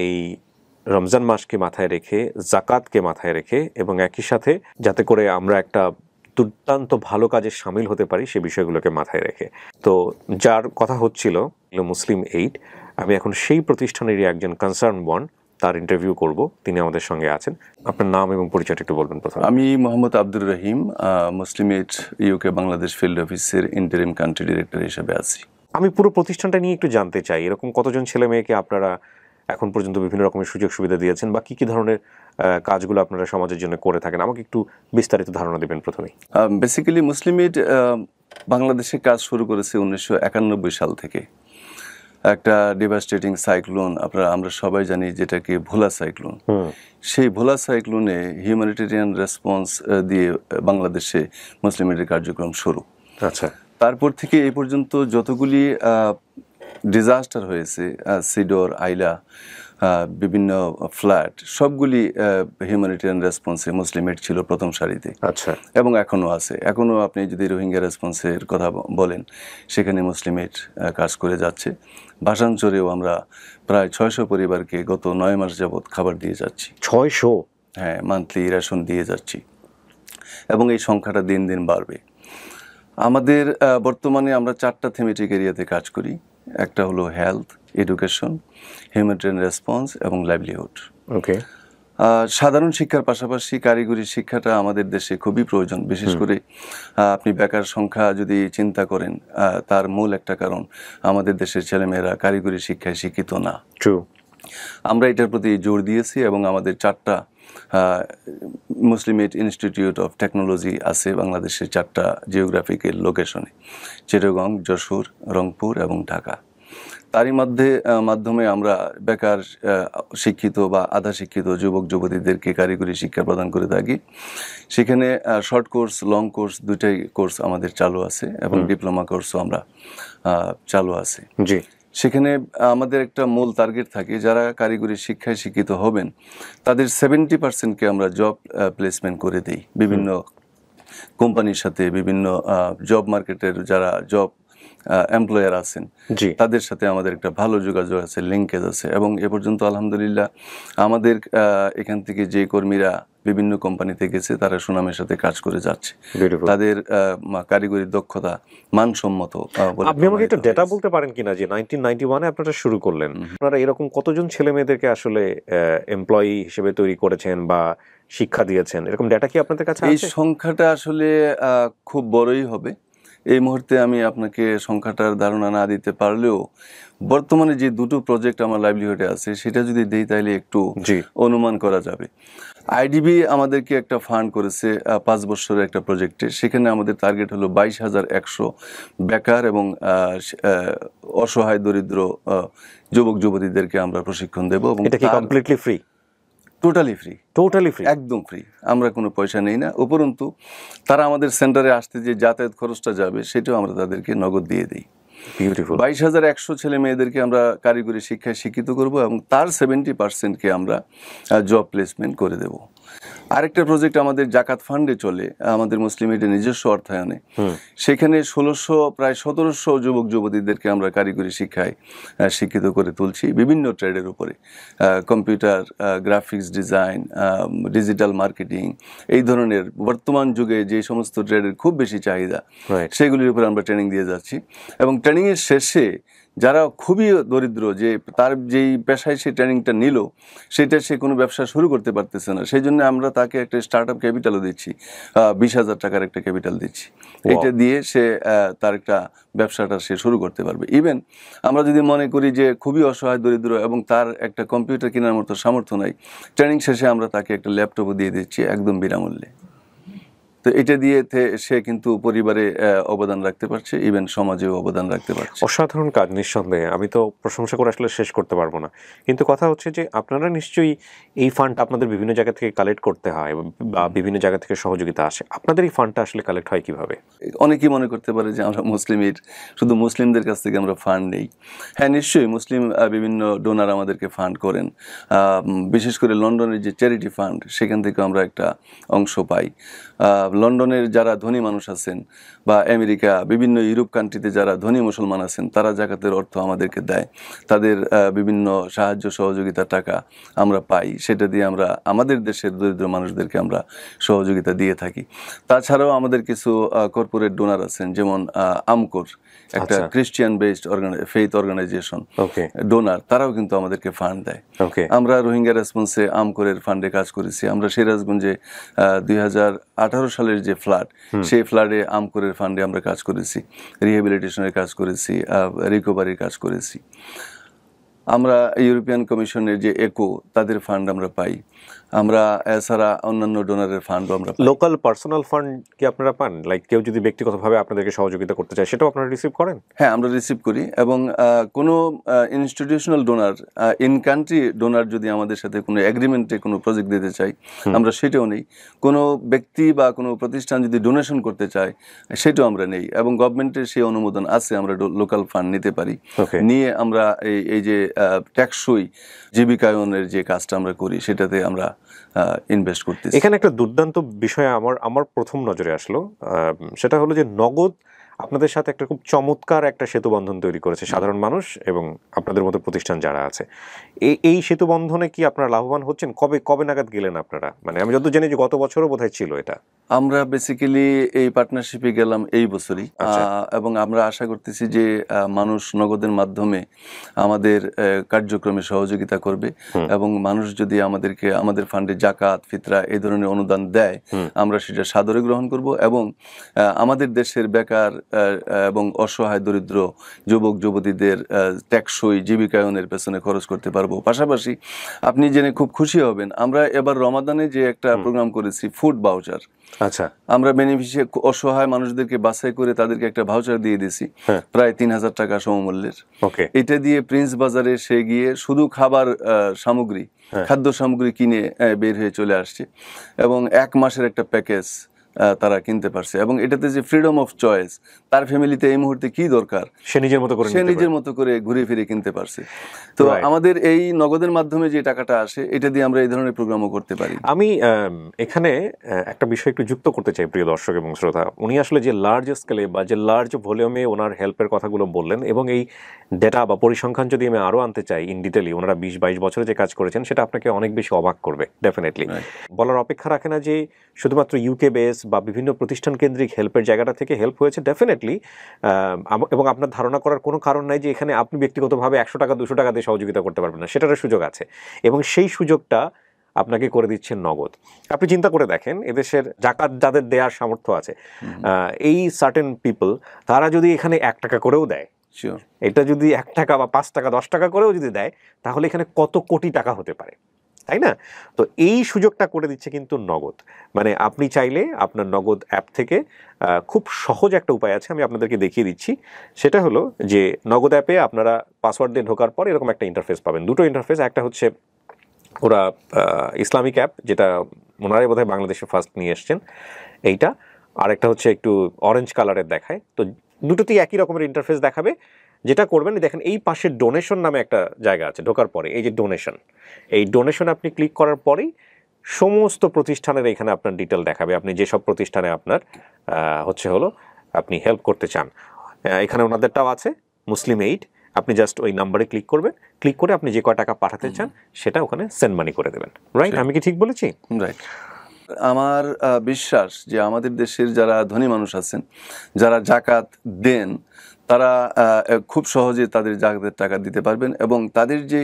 এই রমজান মাসকে মাথায় রেখে, জাকাতকে মাথায় রেখে, এবং একই সাথে যাতে করে আমরা একটা দুর্দান্ত ভালো কাজে সামিল হতে পারি সে বিষয়গুলোকে মাথায় রেখে। তো যার কথা হচ্ছিল মুসলিম এইড, আমি এখন সেই প্রতিষ্ঠানেরই একজন কনসার্ন ওয়ান, তার ইন্টারভিউ করব। তিনি আমাদের সঙ্গে আছেন। আপনার নাম এবং পরিচয়টা একটু বলবেন প্রথমে। আমি মোহাম্মদ আব্দুর রহিম, মুসলিম এইড ইউকে বাংলাদেশ ফিল্ড অফিসের ইন্টারিম কান্ট্রি ডিরেক্টর হিসেবে আছি। আমি পুরো প্রতিষ্ঠানটা নিয়ে একটু জানতে চাই, এরকম কতজন ছেলে মেয়েকে আপনারা এখন পর্যন্ত বিভিন্ন রকমের সুযোগ সুবিধা দিয়েছেন, বা কি কি ধরনের কাজগুলো আপনারা সমাজের জন্য করে থাকেন, আমাকে একটু বিস্তারিত ধারণা দেবেন প্রথমেই। বেসিক্যালি মুসলিম এইড বাংলাদেশে কাজ শুরু করেছে 1991 সাল থেকে। একটা ডিভাস্টেটিং সাইক্লোন আমরা সবাই জানি, যেটাকে ভোলা সাইক্লোন। সেই ভোলা সাইক্লোনে হিউম্যানিটেরিয়ান রেসপন্স দিয়ে বাংলাদেশে মুসলিম এইডের কার্যক্রম শুরু। আচ্ছা। তারপর থেকে এই পর্যন্ত যতগুলি ডিজাস্টার হয়েছে, সিডর, আইলা, বিভিন্ন ফ্ল্যাট, সবগুলি হিউম্যানিটেরিয়ান রেসপন্সে মুসলিম এইড ছিল প্রথম সারিতে। আচ্ছা। এবং এখনও আছে। এখনও আপনি যদি রোহিঙ্গা রেসপন্সের কথা বলেন, সেখানে মুসলিম এইড কাজ করে যাচ্ছে। ভাষাঞ্চরেও আমরা প্রায় 600 পরিবারকে গত 9 মাস যাবৎ খাবার দিয়ে যাচ্ছি। 600? হ্যাঁ, মান্থলি রেশন দিয়ে যাচ্ছি, এবং এই সংখ্যাটা দিন দিন বাড়বে। আমাদের বর্তমানে আমরা 4টা থিমেটিক এরিয়াতে কাজ করি। একটা হলো হেলথ, এডুকেশন, হিউম্যানিটেরিয়ান রেসপন্স এবং লাইভলিহুড। ওকে। সাধারণ শিক্ষার পাশাপাশি কারিগরি শিক্ষাটা আমাদের দেশে খুবই প্রয়োজন। বিশেষ করে আপনি বেকার সংখ্যা যদি চিন্তা করেন, তার মূল একটা কারণ আমাদের দেশের ছেলেমেয়েরা কারিগরি শিক্ষায় শিক্ষিত না। ট্রু। আমরা এটার প্রতি জোর দিয়েছি, এবং আমাদের 4টা মুসলিম এইড ইনস্টিটিউট অফ টেকনোলজি আছে বাংলাদেশের 4টা জিওগ্রাফিক্যাল লোকেশনে: চিটাগং, যশোর, রংপুর এবং ঢাকা। তারই মাধ্যমে আমরা বেকার, শিক্ষিত বা আধা শিক্ষিত যুবক যুবতীদেরকে কারিগরি শিক্ষা প্রদান করে থাকি। সেখানে শর্ট কোর্স, লং কোর্স, দুটাই কোর্স আমাদের চালু আছে, এবং ডিপ্লোমা কোর্সও আমরা চালু আছে। জি। সেখানে আমাদের একটা মূল টার্গেট থাকে, যারা কারিগরি শিক্ষায় শিক্ষিত হবেন তাদের 70%কে আমরা জব প্লেসমেন্ট করে দিই বিভিন্ন কোম্পানির সাথে। বিভিন্ন জব মার্কেটের যারা জব এমপ্লয়ার আছেন, তাদের সাথে আমাদের একটা ভালো যোগাযোগ আছে, লিঙ্কেজ আছে। এবং এ পর্যন্ত আলহামদুলিল্লাহ আমাদের এখান থেকে যে কর্মীরা বিভিন্ন কোম্পানিতে গেছে, তারা সুনামের সাথে কাজ করে যাচ্ছে। তাদের কারিগরি দক্ষতা মানসম্মত। আপনি আমাকে একটা ডেটা বলতে পারেন কিনা যে 1991-এ আপনারা শুরু করলেন, আপনারা এরকম কতজন ছেলে মেয়েদেরকে আসলে এমপ্লয়ি হিসেবে তৈরি করেছেন বা শিক্ষা দিয়েছেন, এরকম ডেটা কি আপনাদের কাছে আছে? এই সংখ্যাটা আসলে খুব বড়ই হবে। এই মুহূর্তে আমি আপনাকে সংখ্যাটার ধারণা না দিতে পারলেও বর্তমানে যে দুটো প্রজেক্ট আমার লাইভলিহুডে আছে, সেটা যদি দেই তাহলে একটু অনুমান করা যাবে। আইডিবি আমাদেরকে একটা ফান্ড করেছে 5 বছরের একটা প্রজেক্টে। সেখানে আমাদের টার্গেট হলো 22,100 বেকার এবং অসহায় দরিদ্র যুবক যুবতীদেরকে আমরা প্রশিক্ষণ দেব। এবং এটা কি completely free? Totally free. Totally free, একদম ফ্রি। আমরা কোনো পয়সা নেই না। উপরন্তু তারা আমাদের সেন্টারে আসতে যে যাতায়াত খরচটা যাবে, সেটাও আমরা তাদেরকে নগদ দিয়ে দিই। 22,100 ছেলে মেয়েদেরকে আমরা কারিগরি শিক্ষায় শিক্ষিত করব, এবং তার 70%কে আমরা জব প্লেসমেন্ট করে দেব। আরেকটা প্রজেক্ট আমাদের জাকাত ফান্ডে চলে, আমাদের মুসলিম এইডের নিজস্ব অর্থায়নে। সেখানে প্রায় 1700 যুবক যুবতীদেরকে আমরা কারিগরি শিক্ষায় শিক্ষিত করে তুলছি বিভিন্ন ট্রেডের উপরে। Computer, graphics design, digital marketing, এই ধরনের বর্তমান যুগে যে সমস্ত ট্রেডের খুব বেশি চাহিদা, সেগুলির উপরে আমরা ট্রেনিং দিয়ে যাচ্ছি। এবং ট্রেনিংয়ের শেষে যারা খুবই দরিদ্র, যে তার যেই পেশায় সে ট্রেনিংটা নিল সেটা সে কোনো ব্যবসা শুরু করতে পারতেছে না, সেই জন্য আমরা তাকে একটা স্টার্ট আপ ক্যাপিটালও দিচ্ছি, 20,000 টাকার একটা ক্যাপিটাল দিচ্ছি। এটা দিয়ে সে তার একটা ব্যবসাটা সে শুরু করতে পারবে। ইভেন আমরা যদি মনে করি যে খুবই অসহায় দরিদ্র এবং তার একটা কম্পিউটার কেনার মতো সামর্থ্য নাই, ট্রেনিং শেষে আমরা তাকে একটা ল্যাপটপও দিয়ে দিচ্ছি একদম বিনামূল্যে। তো এটা দিয়ে সে কিন্তু পরিবারে অবদান রাখতে পারছে, ইভেন সমাজেও অবদান রাখতে পারছে। অসাধারণ কাজ নিঃসন্দেহে, আমি তো প্রশংসা করে আসলে শেষ করতে পারবো না। কিন্তু কথা হচ্ছে যে আপনারা নিশ্চয়ই এই ফান্ড আপনাদের বিভিন্ন জায়গা থেকে কালেক্ট করতে হয় বা বিভিন্ন জায়গা থেকে সহযোগিতা আসে, আপনাদের এই ফান্ডটা আসলে কালেক্ট হয় কিভাবে? অনেকেই মনে করতে পারে যে আমরা মুসলিমের শুধু মুসলিমদের কাছ থেকে আমরা ফান্ড নেই। হ্যাঁ, নিশ্চয়ই মুসলিম বিভিন্ন ডোনার আমাদেরকে ফান্ড করেন। বিশেষ করে লন্ডনের যে চ্যারিটি ফান্ড, সেখান থেকে আমরা একটা অংশ পাই। লন্ডনের যারা ধনী মানুষ আছেন বা আমেরিকা, বিভিন্ন ইউরোপ কান্ট্রিতে যারা ধনী মুসলমান আছেন, তারা জাকাতের অর্থ আমাদেরকে দেয়। তাদের বিভিন্ন সাহায্য সহযোগিতা টাকা আমরা পাই, সেটা দিয়ে আমরা আমাদের দেশের দরিদ্র মানুষদেরকে আমরা সহযোগিতা দিয়ে থাকি। তাছাড়াও আমাদের কিছু কর্পোরেট ডোনার আছেন, যেমন আমকোর, একটা Christian based faith organization donor, তারাও কিন্তু আমাদেরকে ফান্ড দেয়। আমরা রোহিঙ্গা রেসপন্সে আমকোরের ফান্ডে কাজ করেছি। আমরা সিরাজগঞ্জে 2018 সালের যে ফ্লাড, সেই ফ্লাডে আমকোরের ফান্ডে আমরা কাজ করেছি, রিহ্যাবিলিটেশনের কাজ করেছি, রিকভারির কাজ করেছি। আমরা ইউরোপিয়ান কমিশনের যে একো, তাদের ফান্ড আমরা পাই। আমরা এছাড়া অন্যান্য ডোনারের ফান্ডও আমরা পাই। লোকাল পার্সোনাল ফান্ড কি আপনারা পান? লাইক কেউ যদি ব্যক্তিগতভাবে আপনাদেরকে সহযোগিতা করতে চায়, সেটাও আপনারা রিসিভ করেন? হ্যাঁ, আমরা রিসিভ করি। এবং কোনো institutional donor, in country donor যদি আমাদের সাথে কোনো এগ্রিমেন্টে কোনো প্রজেক্ট দিতে চাই, আমরা সেটাও নেই। কোনো ব্যক্তি বা কোনো প্রতিষ্ঠান যদি ডোনেশন করতে চায়, সেটাও আমরা নেই। এবং গভর্নমেন্টের সেই অনুমোদন আছে, আমরা লোকাল ফান্ড নিতে পারি। নিয়ে আমরা এই যে টেকসই জীবিকায়নের যে কাজটা আমরা করি, সেটাতে আমরা ইনভেস্ট করতেছি। এখানে একটা দুর্দান্ত বিষয় আমার প্রথম নজরে আসলো, সেটা হলো যে নগদ আপনাদের সাথে একটা খুব চমৎকার একটা সেতু বন্ধন তৈরি করেছে সাধারণ মানুষ এবং আপনাদের মতো প্রতিষ্ঠান যারা আছে। এই সেতু বন্ধনে কি আপনারা লাভবান হচ্ছেন? কবে নাগাদ গেলেন আপনারা? মানে আমি যত জানি যে গত বছরও বোধহয় ছিল এটা। আমরা বেসিক্যালি এই পার্টনারশিপে গেলাম এই বছরই। এবং আমরা আশা করতেছি যে মানুষ নগদের মাধ্যমে আমাদের কার্যক্রমে সহযোগিতা করবে এবং মানুষ যদি আমাদের ফান্ডে জাকাত, ফিতরা এই ধরনের অনুদান দেয়, আমরা সেটা সাদরে গ্রহণ করব এবং আমাদের দেশের বেকার এবং অসহায় দরিদ্র যুবক যুবতীদের টেকসই জীবিকায়নের পেছনে খরচ করতে পারবো। পাশাপাশি আপনি জেনে খুব খুশি হবেন, আমরা এবার রমাদানে যে একটা প্রোগ্রাম করেছি, ফুড ভাউচার। আচ্ছা, আমরা বেনিফিশিয়ারি অসহায় মানুষদেরকে বাছাই করে তাদেরকে একটা ভাউচার দিয়ে দিছি, প্রায় 3,000 টাকা সমমূল্যের। এটা দিয়ে প্রিন্স বাজারে সে গিয়ে শুধু খাবার সামগ্রী, খাদ্য সামগ্রী কিনে বের হয়ে চলে আসছে এবং 1 মাসের একটা প্যাকেজ তারা কিনতে পারছে। এবং এটাতে যে ফ্রিডম অফ চয়েস, তার ফ্যামিলিতে এই মুহূর্তে কি দরকার সে নিজের মতো করে ঘুরে ফিরে কিনতে পারছে। তো আমাদের এই নগদের মাধ্যমে যে টাকাটা আসে, এটা দিয়ে আমরা এই ধরনের প্রোগ্রামও করতে পারি। আমি এখানে একটা বিষয় একটু যুক্ত করতে চাই প্রিয় দর্শক এবং শ্রোতা। উনি আসলে যে লার্জ স্কেলে বা যে লার্জ ভলিউমে ওনার হেল্পের কথাগুলো বললেন, এবং এই ডেটা বা পরিসংখ্যান যদি আমি আরও আনতে চাই ইন ডিটেলি, ওনারা 20-22 বছরে যে কাজ করেছেন, সেটা আপনাকে অনেক বেশি অবাক করবে ডেফিনেটলি। বলার অপেক্ষা রাখে না যে শুধুমাত্র ইউকে বেস বা বিভিন্ন প্রতিষ্ঠান কেন্দ্রিক হেল্পের জায়গাটা থেকে হেল্প হয়েছে ডেফিনেটলি। এবং আপনার ধারণা করার কোনো কারণ নাই যে এখানে আপনি ব্যক্তিগতভাবে 100 টাকা 200 টাকা দিয়ে সহযোগিতা করতে পারবেন না, সেটার সুযোগ আছে এবং সেই সুযোগটা আপনাকে করে দিচ্ছেন নগদ। আপনি চিন্তা করে দেখেন, এদেশের জাকাত যাদের দেওয়ার সামর্থ্য আছে, এই সার্টেন পিপল, তারা যদি এখানে 1 টাকা করেও দেয়, এটা যদি 1 টাকা বা 5 টাকা 10 টাকা করেও যদি দেয়, তাহলে এখানে কত কোটি টাকা হতে পারে, তাই না? তো এই সুযোগটা করে দিচ্ছে কিন্তু নগদ। মানে আপনি চাইলে আপনার নগদ অ্যাপ থেকে খুব সহজ একটা উপায় আছে, আমি আপনাদেরকে দেখিয়ে দিচ্ছি। সেটা হলো যে নগদ অ্যাপে আপনারা পাসওয়ার্ড দিয়ে ঢোকার পর এরকম একটা ইন্টারফেস পাবেন, দুটো ইন্টারফেস। একটা হচ্ছে ওরা ইসলামিক অ্যাপ, যেটা ওনারাই বোধহয় বাংলাদেশে ফার্স্ট নিয়ে এসছেন এইটা, আর একটা হচ্ছে একটু অরেঞ্জ কালারের দেখায়। তো দুটোতেই একই রকমের ইন্টারফেস দেখাবে। যেটা করবেন, দেখেন এই পাশে ডোনেশন নামে একটা জায়গা আছে, ঢোকার পরে এই যে ডোনেশন, এই ডোনেশন আপনি ক্লিক করার পরেই সমস্ত প্রতিষ্ঠানের এখানে আপনার ডিটেল দেখাবে, আপনি যেসব প্রতিষ্ঠানে আপনার আপনি হেল্প করতে চান। এখানে ওনাদেরটাও আছে, মুসলিম এইড। আপনি জাস্ট ওই নাম্বারে ক্লিক করবেন, ক্লিক করে আপনি যে কয় টাকা পাঠাতে চান সেটা ওখানে সেন্ড মানি করে দেবেন। রাইট? আমি কি ঠিক বলেছি? রাইট। আমার বিশ্বাস যে আমাদের দেশের যারা ধনী মানুষ আছেন, যারা জাকাত দেন, তারা খুব সহজে তাদের জাকাতের টাকা দিতে পারবেন এবং তাদের যে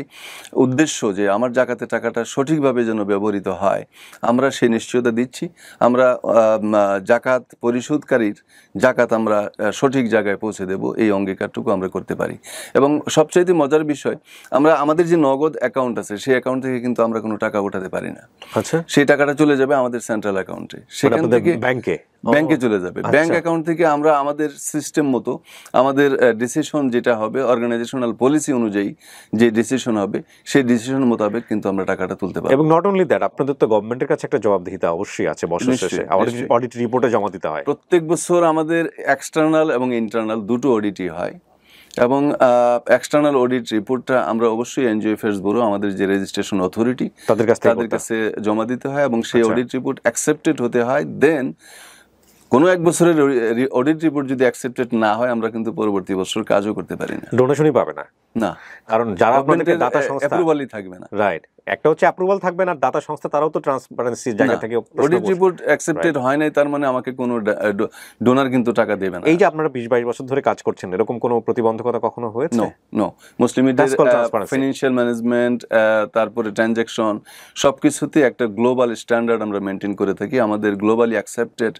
উদ্দেশ্য যে আমার জাকাতের টাকাটা সঠিকভাবে যেন ব্যবহৃত হয়, আমরা সেই নিশ্চয়তা দিচ্ছি। আমরা জাকাত পরিশোধকারীর জাকাত আমরা সঠিক জায়গায় পৌঁছে দেব, এই অঙ্গীকারটুকু আমরা করতে পারি। এবং সবচাইতে মজার বিষয়, আমরা আমাদের যে নগদ অ্যাকাউন্ট আছে সেই অ্যাকাউন্ট থেকে কিন্তু আমরা কোনো টাকা ওঠাতে পারি না। আচ্ছা, সেই টাকাটা চলে যাবে আমাদের সেন্ট্রাল অ্যাকাউন্টে, সেখান আপনাদের থেকে ব্যাংকে চলে যাবে। ব্যাংক অ্যাকাউন্ট থেকে আমরা আমাদের সিস্টেম মতো আমাদের ডিসিশন যেটা হবে, অর্গানাইজেশনাল পলিসি অনুযায়ী যে ডিসিশন হবে, সেই ডিসিশন মোতাবেক কিন্তু আমরা টাকাটা তুলতে পারবো। এবং নট অনলি দ্যাট, আপনাদের তো গভর্নমেন্টের কাছে একটা জবাবদিহিতা অবশ্যই আছে, বছর শেষে অডিট রিপোর্টে জমা দিতে হয়। প্রত্যেক বছর আমাদের এক্সটার্নাল এবং ইন্টারনাল দুটো অডিটই হয় এবং এক্সটার্নাল অডিট রিপোর্টটা আমরা অবশ্যই এনজিও অ্যাফেয়ার্স ব্যুরো, আমাদের যে রেজিস্ট্রেশন অথরিটি, তাদের কাছে জমা দিতে হয় এবং সেই অডিট রিপোর্ট অ্যাকসেপ্টেড হতে হয়। দেন কোনো এক বছরের অডিট রিপোর্ট যদি অ্যাকসেপ্টেড না হয়, আমরা কিন্তু পরবর্তী বছর কাজও করতে পারি না, ডোনেশনই পাবে না। না, কারণ যারা আপনাদেরকে দাতা সংস্থা, অ্যাপ্রুভালই থাকবে না। রাইট, একটা হচ্ছে অ্যাপ্রুভাল থাকবে না, দাতা সংস্থা তারাও তো ট্রান্সপারেন্সির জায়গা থেকে অডিট রিপোর্ট অ্যাকসেপ্টেড হয় নাই তার মানে আমাকে কোনো ডোনার কিন্তু টাকা দেবে না। এই যে আপনারা 20-22 বছর ধরে কাজ করছেন, এরকম কোনো প্রতিবন্ধকতা কখনো হয়েছে? নো। মুসলিমদের ফাইন্যান্সিয়াল ম্যানেজমেন্ট, তারপরে ট্রানজ্যাকশন, সবকিছুতে একটা গ্লোবাল স্ট্যান্ডার্ড আমরা মেনটেন করে থাকি। আমাদের গ্লোবালি অ্যাকসেপ্টেড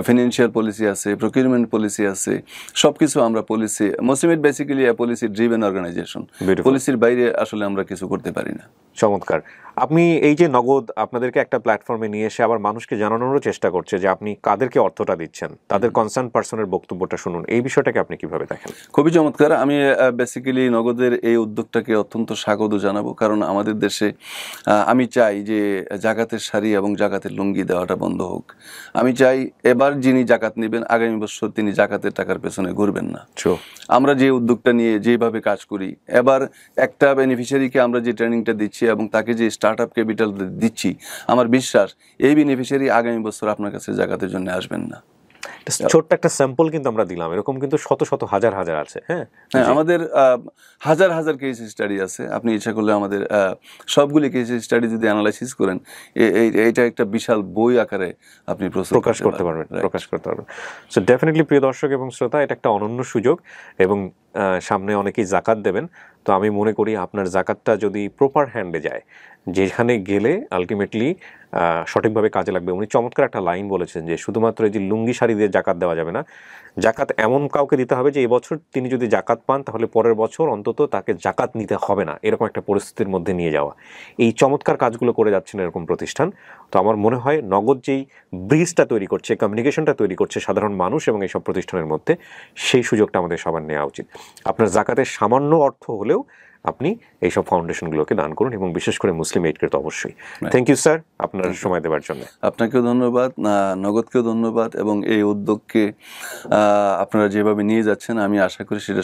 ফাইন্যান্সিয়াল পলিসি আছে, প্রকিউরমেন্ট পলিসি আছে, সবকিছু আমরা পলিসি, মুসলিমদের বেসিক্যালি পলিসি ড্রিভেন অর্গানাইজেশন, পলিসির বাইরে আসলে আমরা কিছু করতে পারি না। চমৎকার। আপনি এই যে নগদ আপনাদেরকে একটা প্ল্যাটফর্মে নিয়ে এসে আবার মানুষকে জানানোরও চেষ্টা করছে যে আপনি কাদেরকে অর্থটা দিচ্ছেন, তাদের কনসার্ন পার্সনের বক্তব্যটা শুনুন, এই বিষয়টাকে আপনি কিভাবে দেখেন? খুবই চমৎকার। আমি বেসিক্যালি নগদের এই উদ্যোগটাকে অত্যন্ত স্বাগত জানাবো, কারণ আমাদের দেশে আমি চাই যে জাকাতের শাড়ি এবং জাকাতের লুঙ্গি দেওয়াটা বন্ধ হোক। আমি চাই এবার যিনি জাকাত নেবেন, আগামী বছর তিনি জাকাতের টাকার পেছনে ঘুরবেন না। আমরা যে উদ্যোগটা নিয়ে যেভাবে কাজ করি, এবার একটা বেনিফিশিয়ারিকে আমরা যে ট্রেনিংটা দিচ্ছি এবং তাকে যে স্টার্টআপ ক্যাপিটাল দিচ্ছি, আমার বিশ্বাস এই বেনিফিশিয়ারি আগামী বছর আপনার কাছে জাকাতের জন্য আসবেন না। ছোট্ট একটা স্যাম্পল কিন্তু আমরা দিলাম, এরকম কিন্তু শত শত হাজার হাজার আছে। হ্যাঁ, আমাদের হাজার হাজার কেস স্টাডি আছে। আপনি ইচ্ছা করলে আমাদের সবগুলি কেস স্টাডি যদি অ্যানালাইসিস করেন, এইটা একটা বিশাল বই আকারে আপনি প্রকাশ করতে পারবেন। সো ডেফিনেটলি প্রিয় দর্শক এবং শ্রোতা, এটা একটা অনন্য সুযোগ এবং সামনে অনেকেই জাকাত দেবেন। তো আমি মনে করি আপনার জাকাতটা যদি প্রপার হ্যান্ডে যায়, যেখানে গেলে আলটিমেটলি সঠিকভাবে কাজে লাগবে। উনি চমৎকার একটা লাইন বলেছেন যে শুধুমাত্র এই যে লুঙ্গি শাড়ি দিয়ে জাকাত দেওয়া যাবে না, জাকাত এমন কাউকে দিতে হবে যে এবছর তিনি যদি জাকাত পান তাহলে পরের বছর অন্তত তাকে জাকাত নিতে হবে না, এরকম একটা পরিস্থিতির মধ্যে নিয়ে যাওয়া। এই চমৎকার কাজগুলো করে যাচ্ছেন এরকম প্রতিষ্ঠান। তো আমার মনে হয় নগদ যেই ব্রিজটা তৈরি করছে, কমিউনিকেশনটা তৈরি করছে সাধারণ মানুষ এবং এইসব প্রতিষ্ঠানের মধ্যে, সেই সুযোগটা আমাদের সবার নেওয়া উচিত। আপনার জাকাতের সামান্য অর্থ হলেও আপনি এইসব ফাউন্ডেশনগুলোকে দান করুন এবং বিশেষ করে মুসলিম এইডকে তো অবশ্যই। থ্যাংক ইউ স্যার আপনার সময় দেওয়ার জন্য। আপনাকেও ধন্যবাদ, নগদকেও ধন্যবাদ এবং এই উদ্যোগকে আপনারা যেভাবে নিয়ে যাচ্ছেন আমি আশা করি সেটা